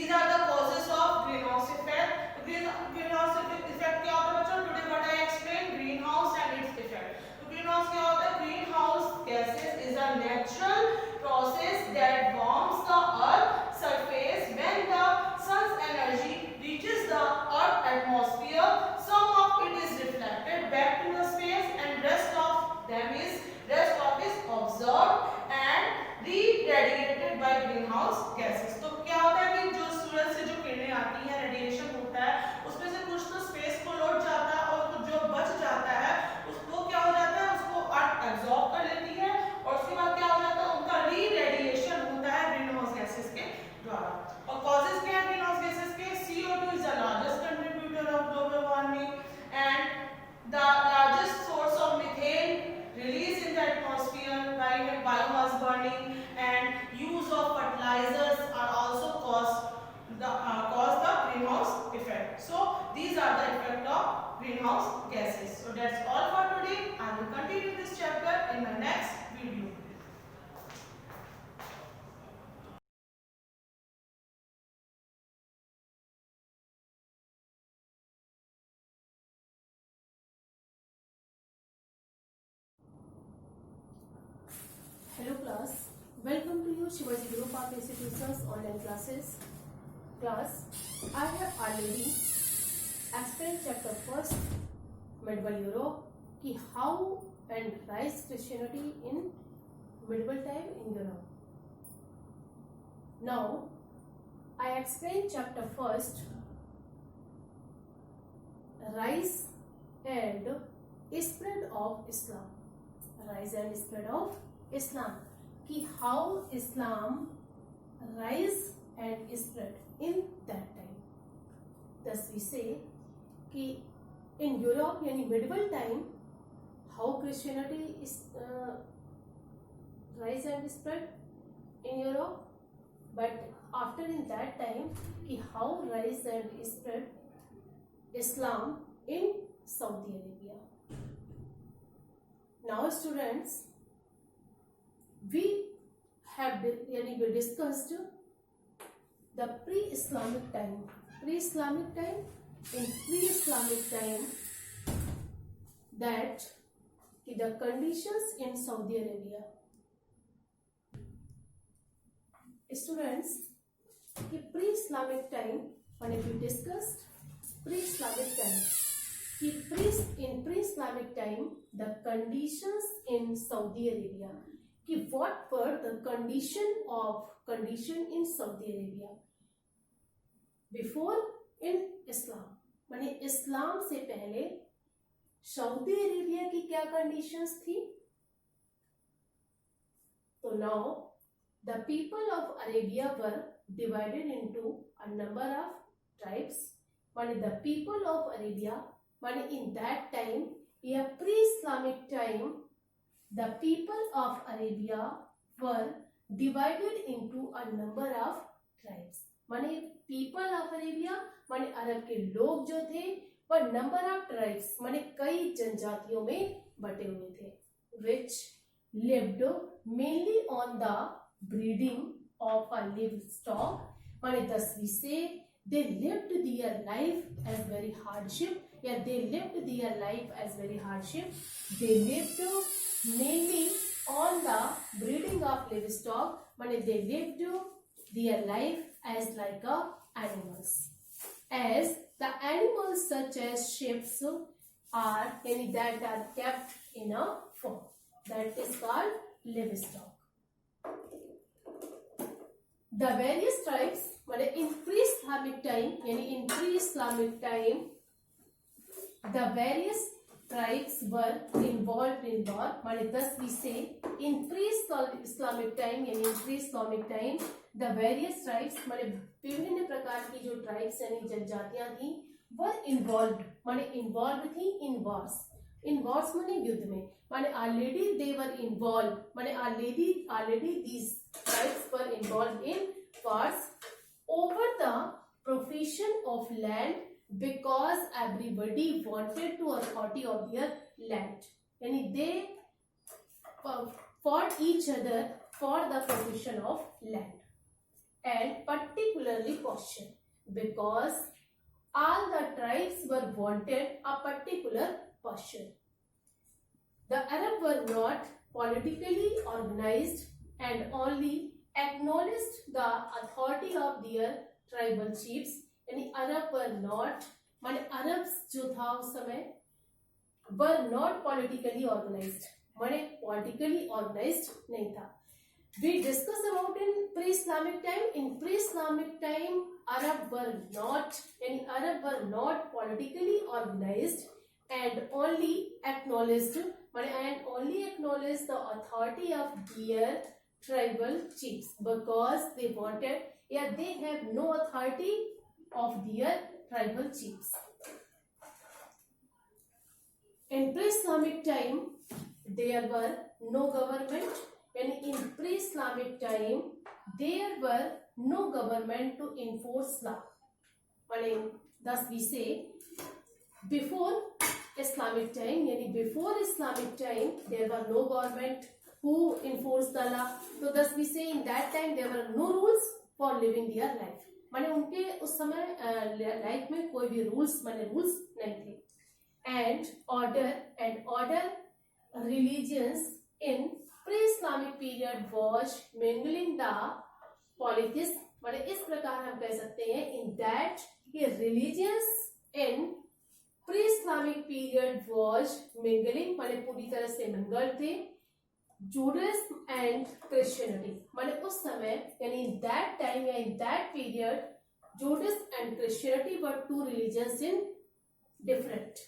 are the causes of greenhouse effect. Greenhouse effect क्या होता है बच्चों? Today what I explained, greenhouse and its effect. तो greenhouse क्या होता है? Greenhouse gases is a natural process that warms the earth surface when the sun's energy reaches the earth atmosphere. Some of it is reflected back to the space and rest of is observed and re-radiated by greenhouse gases. तो क्या होता है कि जो सूरज से जो किरणें आती हैं, रेडिएशन होता है, उसमें से कुछ तो स्पेस को लौट जाता है और कुछ जो बच जाता है उसको क्या हो जाता है, उसको अर्थ एब्जॉर्ब कर लेती है और उसके बाद क्या हो जाता है, उनका री-रेडिएशन होता है ग्रीनहाउस गैसेस के द्वारा. और कॉजेज क्या है ग्रीनहाउस गैसेस के? CO2 is the largest contributor of global warming and the largest source of methane released in the atmosphere by biomass burning and use of fertilizers are also cause the greenhouse effect. So these are the effect of greenhouse gases. So that's all for today. I will continue this chapter in my next video. Hello class, welcome to you Shivaji Guru Path Institution's online classes. Class, I have already explained chapter first, medieval Europe, ki how and rise Christianity in medieval time in Europe. Now, I explained chapter first, rise and spread of Islam. Rise and spread of Islam, कि how Islam rise and spread in that time. Thus we say कि in Europe यानी medieval time how Christianity is rise and spread in Europe, but after in that time कि how rise and spread Islam in Saudi Arabia. Now students, we have we discussed the pre-Islamic time. Pre-Islamic time, in pre-Islamic time, that the conditions in Saudi Arabia. Students, in pre-Islamic time, when we discussed pre-Islamic time, in pre-Islamic time, the conditions in Saudi Arabia. कि what were the condition in Saudi Arabia before in Islam, माने इस्लाम से पहले Saudi Arabia की क्या conditions थी? तो now the people of Arabia were divided into a number of tribes. माने the people of Arabia, माने in that time, या pre-Islamic time, the people of Arabia were divided into a number of tribes. माने people of Arabia माने अरब के लोग जो थे वह number of tribes माने कई जनजातियों में बटे हुए थे, which lived mainly on the breeding of a livestock. माने thus we say they lived their life as very hardship. Yeah, they lived their life as very hardship. They lived mainly on the breeding of livestock, but they lived their life as like animals. As the animals such as sheep are that are kept in a farm, that is called livestock. The various tribes, but in pre-Islamic time, the various tribes were involved in war. माने thus we say in pre-Islamic time यानी in pre-Islamic time the various tribes माने विभिन्न प्रकार की जो tribes यानी जनजातियां थी were involved माने involved थी in wars. In wars माने युद्ध में माने already they were involved माने already these tribes were involved in wars over the provision of land because everybody wanted to authority of their land. यानी they fought each other for the provision of land, and particularly portion because all the tribes were wanted a particular portion. The Arab were not politically organized and only acknowledged the authority of their tribal chiefs. यानी अरब were not माने अरब जो था उस समय were not politically organized माने politically organized नहीं था. We discussed about in pre-Islamic time. In pre-Islamic time, Arab were not politically organized and only acknowledged the authority of their tribal chiefs because they wanted they have no authority of their tribal chiefs. In pre-Islamic time, there were no government, and in pre-Islamic time, there were no government to enforce law. And thus we say, before Islamic time, there were no government who enforced the law. So thus we say, in that time, there were no rules for living their life. माने उनके उस समय life में कोई भी rules नहीं थे. And order religions in pre-Islamic period was mingling the polytheism. माने इस प्रकार हम कह सकते हैं in that religions in pre-Islamic period was mingling माने पूरी तरह से मिंगल थे Judaism and Christianity. माने उस समय यानी in that time या in that period Judaism and Christianity were two religions in different.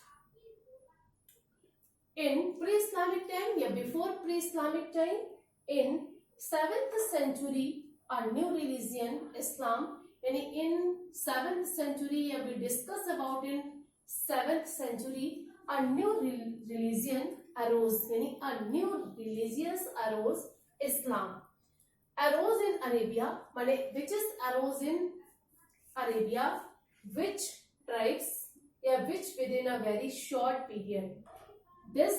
In pre-Islamic time या before pre-Islamic time, in 7th century a new religion Islam यानी in 7th century या we discuss about in 7th century a new religion arose यानी a new religious arose Islam arose in Arabia माने which is arose in Arabia which tribes या which within a very short period this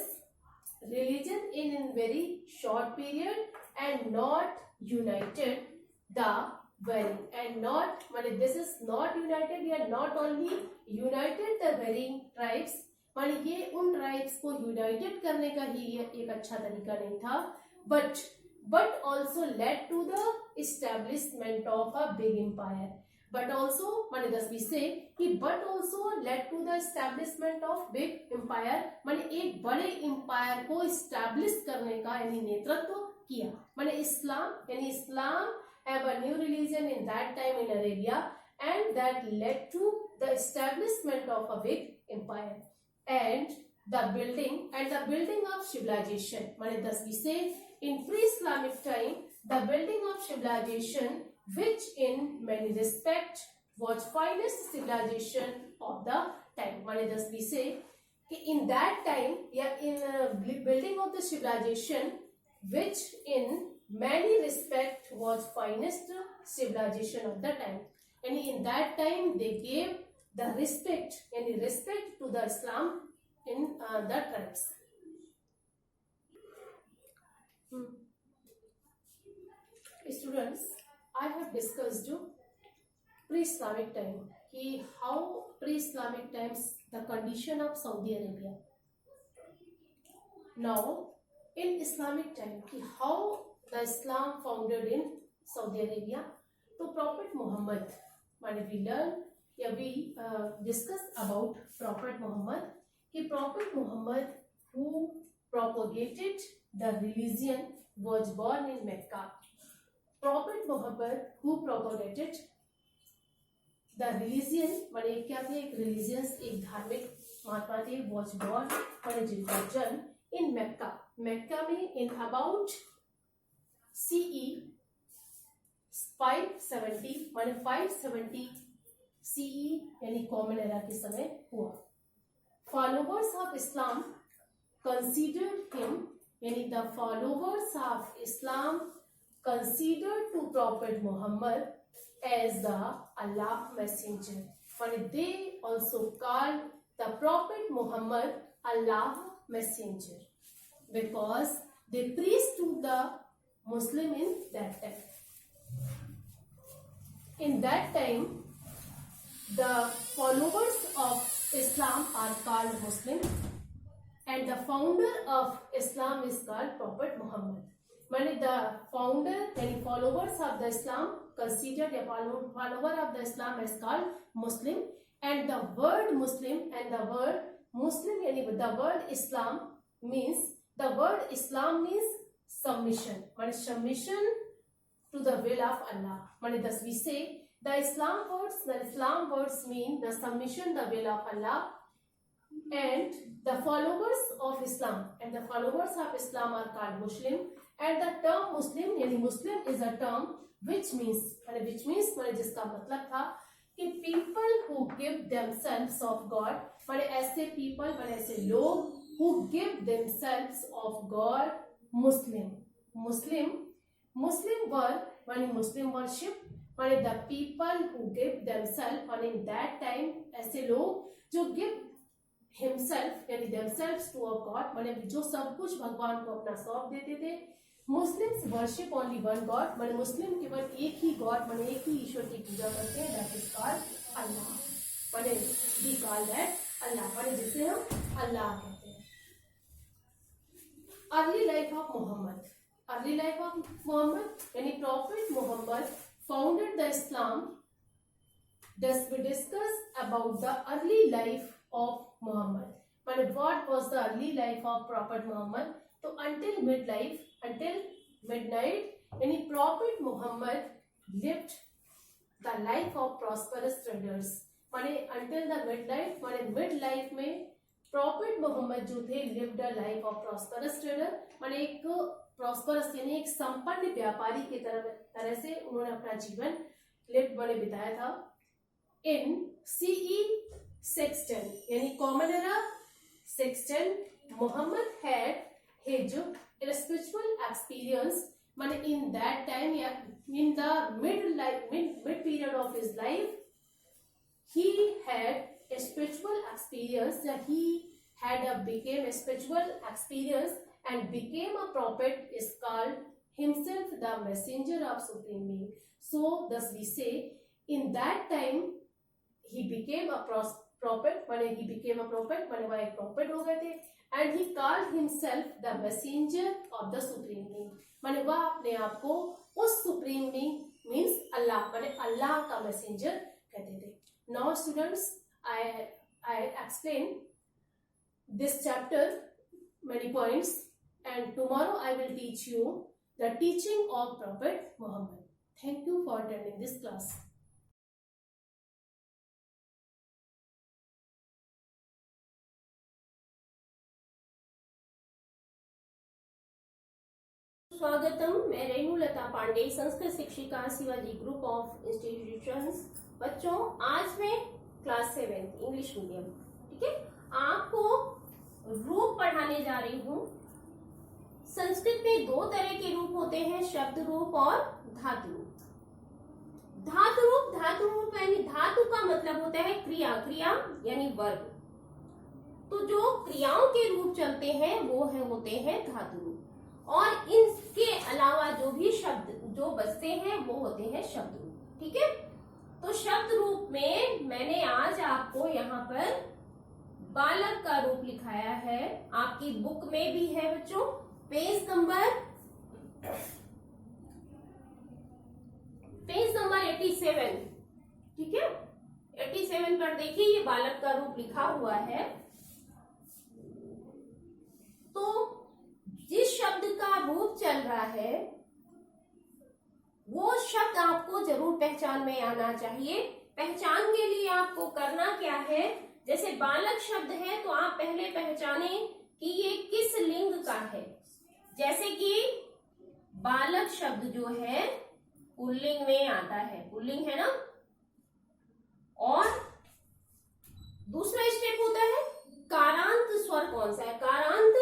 religion in very short period and not united the very and not माने this is not united या not only united the varying tribes माने ये उन tribes को United करने का ही एक अच्छा तरीका नहीं था but also led to the establishment of a big empire but also माने दस भी से कि but also led to the establishment of big empire माने एक बड़े एम्पायर को इस्टेब्लिश करने का यानी नेतृत्व किया माने Islam have a new religion in that time in Arabia and that led to the establishment of a big empire and the building of civilization. माने thus we say in pre-Islamic time the building of civilization which in many respect was finest civilization of the time. माने thus we say कि in that time या in building of the civilization which in many respect was finest civilization of the time. And in that time they gave the respect to the Islam in the tribes. Students, I have discussed pre-Islamic time. How pre-Islamic times the condition of Saudi Arabia. Now, in Islamic time, how the Islam founded in Saudi Arabia. So Prophet Muhammad, when we learn we discuss about Prophet Muhammad. Prophet Muhammad who propagated the religion was born in Mecca. Prophet Muhammad who propagated the religion माने क्या थे एक religious एक धार्मिक Mahatma Dev was born माने जिनका जन्म in Mecca. Mecca में in about CE 570 माने 570 CE यानी कॉमन एरा के समय हुआ. Followers of Islam considered him यानी the followers of Islam considered to Prophet Muhammad as the Allah messenger. But they also called the Prophet Muhammad Allah messenger because they preached to the Muslim in that time. In that time, the followers of Islam are called Muslim and the founder of Islam is called Prophet Muhammad. But the founder and followers of the Islam considered a follower of the Islam is called Muslim, and the word Muslim and the word Muslim and the word Islam means submission. But submission to the will of Allah. But thus we say the Islam words mean the submission the will of Allah, and the followers of Islam and the followers of Islam are called Muslim, and the term Muslim यानी Muslim is a term which means माने जिसका मतलब था कि people who give themselves of God, माने ऐसे people माने ऐसे लोग who give themselves of God. Muslim were माने Muslim worship माने the people who give themselves माने in that time ऐसे लोग जो give himself यानी themselves to a God माने जो सब कुछ भगवान को अपना सौंप देते थे. Muslims worship only one God माने मुस्लिम केवल एक ही गॉड माने एक ही ईश्वर की पूजा करते हैं. that is called Allah माने we call that Allah माने जिसे हम अल्लाह कहते हैं. अर्ली लाइफ ऑफ मोहम्मद यानी prophet Muhammad founded the Islam. Thus we discuss about the early life of Muhammad. But what was the early life of Prophet Muhammad? So until midnight, यानी Prophet Muhammad lived the life of prosperous traders. माने until the midnight, माने mid life में Prophet Muhammad जो थे lived the life of prosperous trader. माने एक prosperous यानी एक संपन्न व्यापारी की तरह से उन्होंने अपना जीवन बिताया था. In CE 610 यानी common era 610, Muhammad had his spiritual experience. माने in that time या in the mid period of his life, he had a spiritual experience. He became a spiritual experience and became a prophet, is called himself the messenger of Supreme Being. So thus we say in that time he became a prophet माने he became a prophet माने वह एक prophet हो गए थे. And he called himself the messenger of the Supreme Being माने वह अपने आप को उस Supreme Being means Allah माने अल्लाह का messenger कहते थे. Now students, I explain this chapter many points, and tomorrow I will teach you the teaching of Prophet Muhammad. Thank you for attending this class. स्वागतम. मैं रेणुलता पांडे, संस्कृत शिक्षिका, शिवाजी ग्रुप ऑफ इंस्टीट्यूशंस. बच्चों, आज मैं क्लास 7 इंग्लिश मीडियम, ठीक है, आपको रूप पढ़ाने जा रही हूँ. संस्कृत में 2 तरह के रूप होते हैं, शब्द रूप और धातु रूप. धातु रूप यानी धातु का मतलब होता है क्रिया यानी वर्ग. तो जो क्रियाओं के रूप चलते हैं वो होते हैं धातु रूप, और इनके अलावा जो भी शब्द जो बचते हैं वो होते हैं शब्द रूप. ठीक है, तो शब्द रूप में मैंने आज आपको यहाँ पर बालक का रूप लिखाया है. आपकी बुक में भी है बच्चों, पेज नंबर 87. ठीक है, 87 पर देखिए ये बालक का रूप लिखा हुआ है. तो जिस शब्द का रूप चल रहा है वो शब्द आपको जरूर पहचान में आना चाहिए. पहचान के लिए आपको करना क्या है, जैसे बालक शब्द है तो आप पहले पहचाने कि ये किस लिंग का है। जैसे कि बालक शब्द जो है पुल्लिंग में आता है, पुल्लिंग है ना। और दूसरा स्टेप होता है कारांत स्वर कौन सा है, कारांत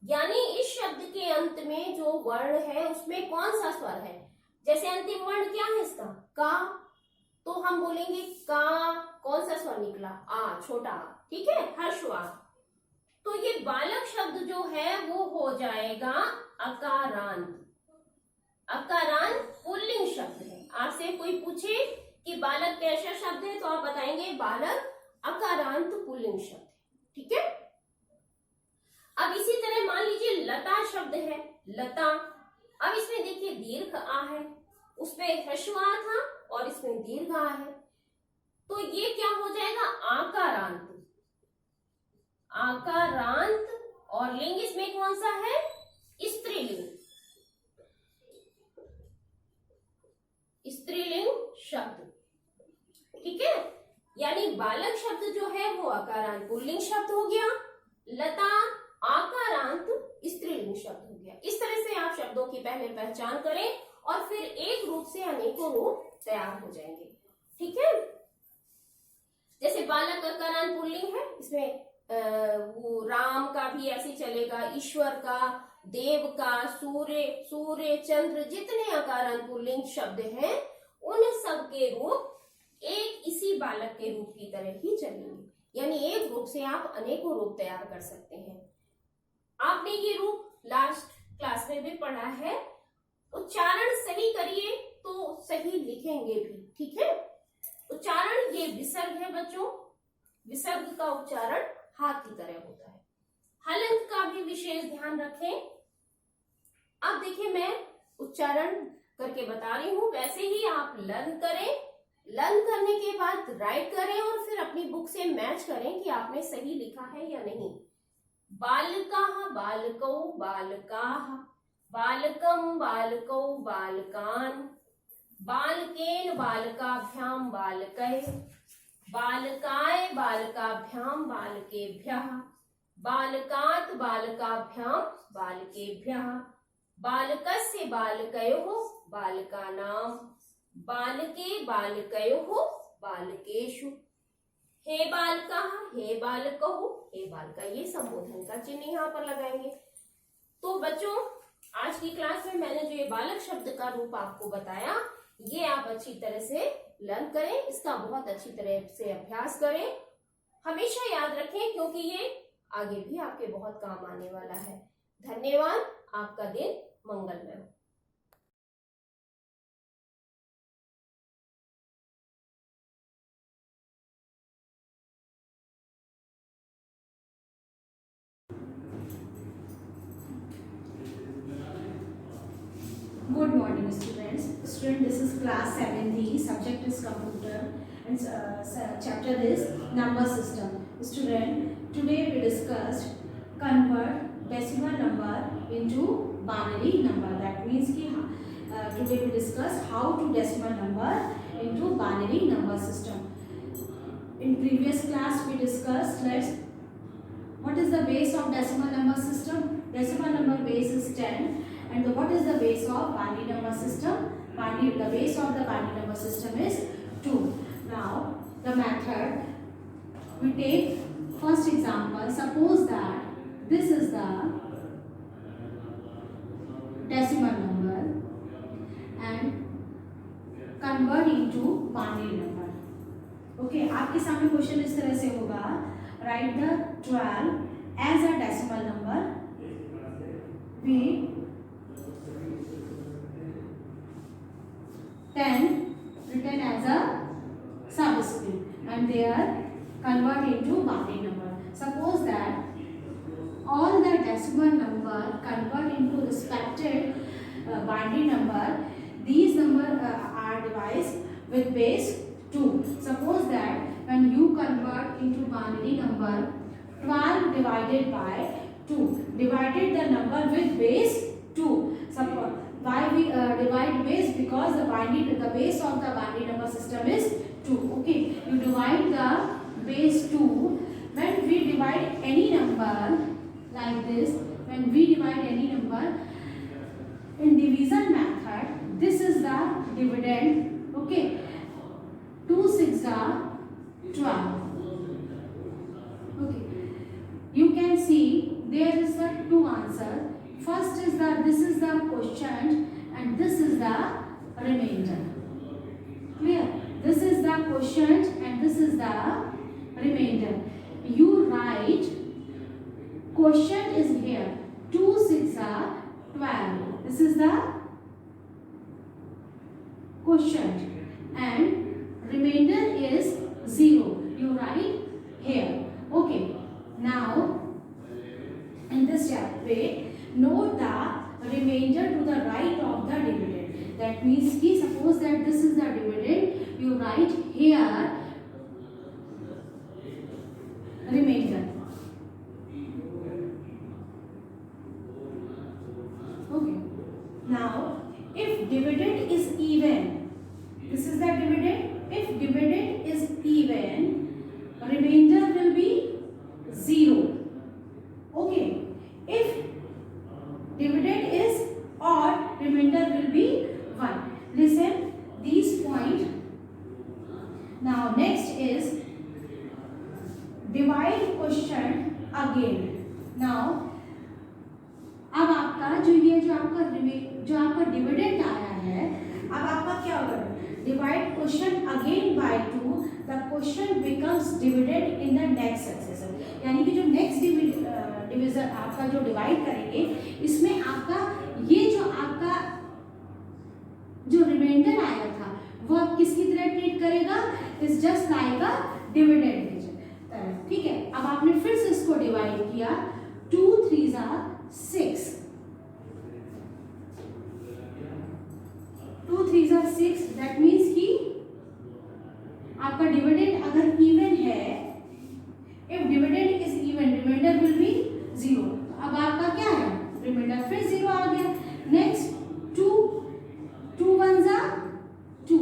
यानी इस शब्द के अंत में जो वर्ण है उसमें कौन सा स्वर है। जैसे अंतिम वर्ण क्या है इसका, का, तो हम बोलेंगे का, कौन सा स्वर निकला, आ, छोटा आ, ठीक है, हर्षवा। तो ये बालक शब्द जो है वो हो जाएगा अकारांत। अकारांत पुल्लिंग शब्द है। आपसे कोई पूछे कि बालक कैसा शब्द है तो आप बताएंगे बालक अकारांत पुल्लिंग शब्द है, ठीक है। अब इसी तरह मान लीजिए लता शब्द है, लता। अब इसमें देखिए दीर्घ आ है, उसमें ह्रस्व आ था और इसमें दीर्घ आ है, तो ये क्या हो जाएगा आकारांत। आकारांत और लिंग इसमें कौन सा है, स्त्रीलिंग, स्त्रीलिंग शब्द, ठीक है। यानी बालक शब्द जो है वो आकारांत पुल्लिंग शब्द हो गया, लता आकारांत स्त्रीलिंग शब्द हो गया। इस तरह से आप शब्दों की पहले पहचान करें और फिर एक रूप से अनेकों रूप तैयार हो जाएंगे, ठीक है। जैसे बालक अकारांत पुल्लिंग है, इसमें वो राम का भी ऐसे चलेगा, ईश्वर का, देव का, सूर्य, सूर्य, चंद्र, जितने अकारांत पुल्लिंग शब्द हैं उन सब के रूप एक इसी बालक के रूप की तरह ही चलेंगे। यानी एक रूप से आप अनेकों रूप तैयार कर सकते हैं। आपने ये रूप लास्ट क्लास में भी पढ़ा है। उच्चारण सही करिए तो सही लिखेंगे भी, ठीक है। उच्चारण ये विसर्ग है बच्चों, विसर्ग का उच्चारण हाथ की तरह होता है। हलंत का भी विशेष ध्यान रखें। अब देखिए मैं उच्चारण करके बता रही हूं, वैसे ही आप लर्न करें। लर्न करने के बाद राइट करें और फिर अपनी बुक से मैच करें कि आपने सही लिखा है या नहीं। बालकाः बालकौ बालकाः, बालकं बालकौ बालकान्, बालकेन बालकाभ्यां बालकैः, बालकाय बालकाभ्यां बालकेभ्यः, बालकात् बालकाभ्यां बालकेभ्यः, बालकस्य बालकयोः बालकानां, बालके बालकयोः बालकेषु, हे बालकाः हे बालकौ हे बालका, ये संबोधन का चिन्ह यहाँ पर लगाएंगे। तो बच्चों आज की क्लास में मैंने जो ये बालक शब्द का रूप आपको बताया, ये आप अच्छी तरह से लर्न करें, इसका बहुत अच्छी तरह से अभ्यास करें, हमेशा याद रखें क्योंकि ये आगे भी आपके बहुत काम आने वाला है। धन्यवाद, आपका दिन मंगलमय हो। Good morning students. Student, this is class 7D, subject is computer and chapter is number system. Student, today we discussed convert decimal number into binary number. That means ki today we discuss how to decimal number into binary number system. In previous class we discussed what is the base of decimal number system. Decimal number base is 10. And what is the base of binary number system? The base of the binary number system is 2. Now, the method, we take first example. Suppose that this is the decimal number and convert into binary number. Okay, आपके सामने question इस तरह से होगा, write the 12 as a decimal number. We 10 written as a subscript and they are convert into binary number. Suppose that all the decimal number convert into respected binary number. These numbers are divided with base 2. Suppose that when you convert into binary number 12 divided by 2, divided the number with base 2. Suppose why we divide base? Because the base of the binary number system is 2. Okay, you divide the base 2 we divide any number like this, when we divide any number in division method, this is the dividend. Okay, 2 6 are 12. Okay, you can see there is the two answer. First is the, this is the quotient and this is the remainder. Clear? This is the quotient and this is the remainder. You write quotient is here, 2 6 are 12. This is the quotient and remainder is 0. You write here. Okay. Now in this chapter, note the remainder to the right of the dividend. That means कि suppose that this is the dividend, you write here remainder. Okay. Now, if dividend is even, this is the dividend. If dividend is even, remainder will be 0. Okay. If dividend is odd, remainder will be 1. Listen these points. Now next is divide quotient again. Now अब आपका जो आपका dividend आया है, अब आपका क्या होगा, divide question again by 2, the question becomes dividend in the next successor. यानी कि जो नेक्स्ट डिविजन आपका जो डिवाइड करेंगे, इसमें आपका ये जो आपका जो रिमाइंडर आया था वो आप किसकी तरह ट्रीट करेगा, is just like a dividend. ठीक है, अब आपने फिर से इसको डिवाइड किया, 2 3 are 6. 2 3 are 6. दैट मीन्स कि आपका डिविडेंड अगर इवन है, if dividend is even, remainder will be 0. अब आपका क्या है, रिमाइंडर फिर 0 आ गया. Next 2 1s are 2.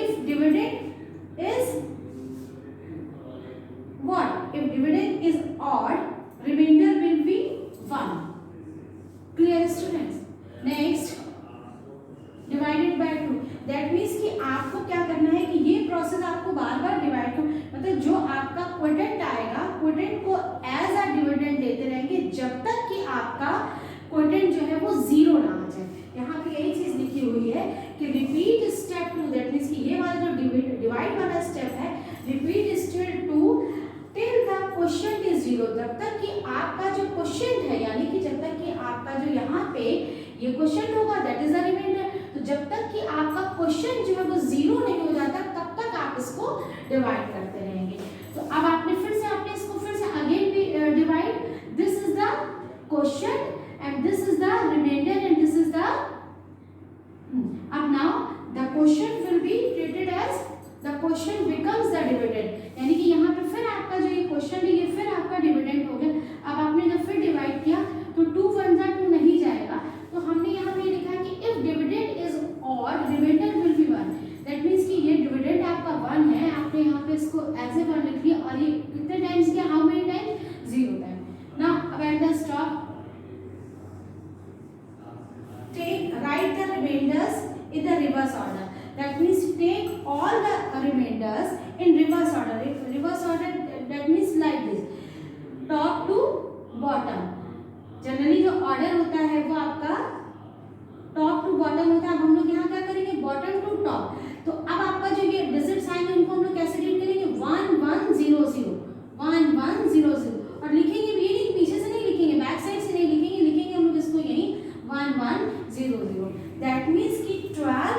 If dividend is what? If dividend is odd, remainder will be 1. Clear students? Next, divided by 2. That means कि आपको क्या करना है कि ये प्रोसेस आपको बार बार डिवाइड कर, मतलब जो आपका क्वोटेंट आएगा, क्वोटेंट को एज अ डिविडेंड देते रहेंगे जब तक कि आपका क्वोटेंट जो है वो 0 ना आ जाए. यहाँ पे यही चीज लिखी हुई है कि रिपीट स्टेप 2. दैट मीन्स कि ये वाला जो डिवाइड वाला स्टेप है, repeat step 2 till the quotient is 0. जब तक कि आपका जो क्वोशिएंट है, यानी कि जब तक कि आपका जो यहाँ पे ये क्वोशिएंट होगा, दैट इज द रिमाइंडर. तो जब तक कि आपका क्वोशिएंट जो है वो 0 नहीं हो जाता, तब तक आप इसको डिवाइड करते रहेंगे. तो अब आपने इसको फिर से अगेन भी divide. This is the quotient and this is the remainder and this is the, अब now the quotient will be treated as the quotient becomes the dividend. यानी कि यहाँ पे फिर आपका जो ये क्वेश्चन है, ये फिर आपका डिविडेंड हो गया. अब आपने जब फिर डिवाइड किया तो 2 1s are 2 नहीं जाएगा. तो हमने यहाँ पे लिखा है कि if dividend is odd, remainder will be 1. That means कि ये डिविडेंड आपका 1 है, आपने यहाँ पे इसको एज ए 1 लिख लिया. और ये कितने टाइम्स किया, how many times, 0 time. Now अब at the stop take write the remainders in the reverse order. That means take all the remainders in reverse order. Reverse order, that means like this, top to bottom. Generally जो order होता है वो आपका top to bottom होता है. अब हम लोग यहाँ क्या करेंगे, बॉटम टू टॉप. तो अब आपका जो ये डिजिट साइन है, इनको हम लोग कैसे रीड करेंगे, 1 1 0 0 1 1 0 0. और लिखेंगे भी ये पीछे से नहीं लिखेंगे, बैक साइड से नहीं लिखेंगे, लिखेंगे हम लोग इसको यही 1 1 0 0. दैट मीन्स कि 12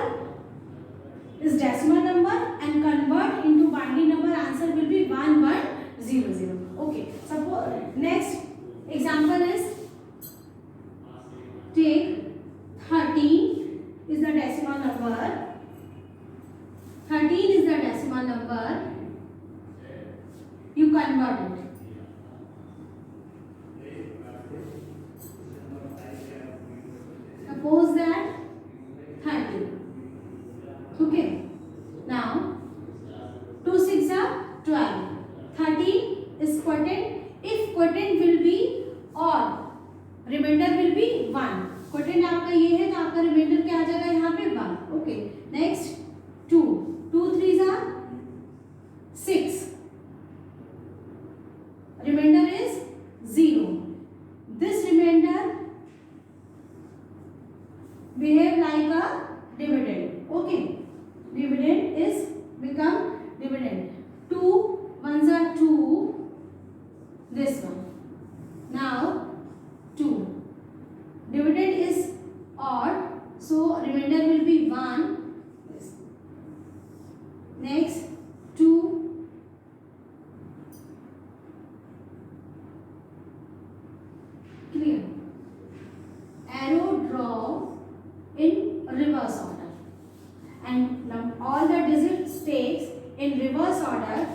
is decimal number and convert into binary number. Answer will be 1 1 0 0. Okay. Suppose next example is, take 13 is the decimal number. 13 is the decimal number. You convert it. Suppose that 30. Okay. Now 2 6 are 12. 13 is quoted behave like a dividend. Okay, dividend is become dividend. 2 ones are 2, this one. Now 2. Dividend is odd, so remainder will be 1. This. Next 2. Clear. Arrow draw in reverse order, and now all the digits takes in reverse order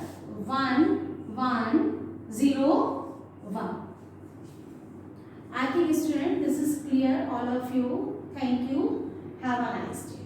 1 1 0 1. I think student this is clear all of you. Thank you. Have a nice day.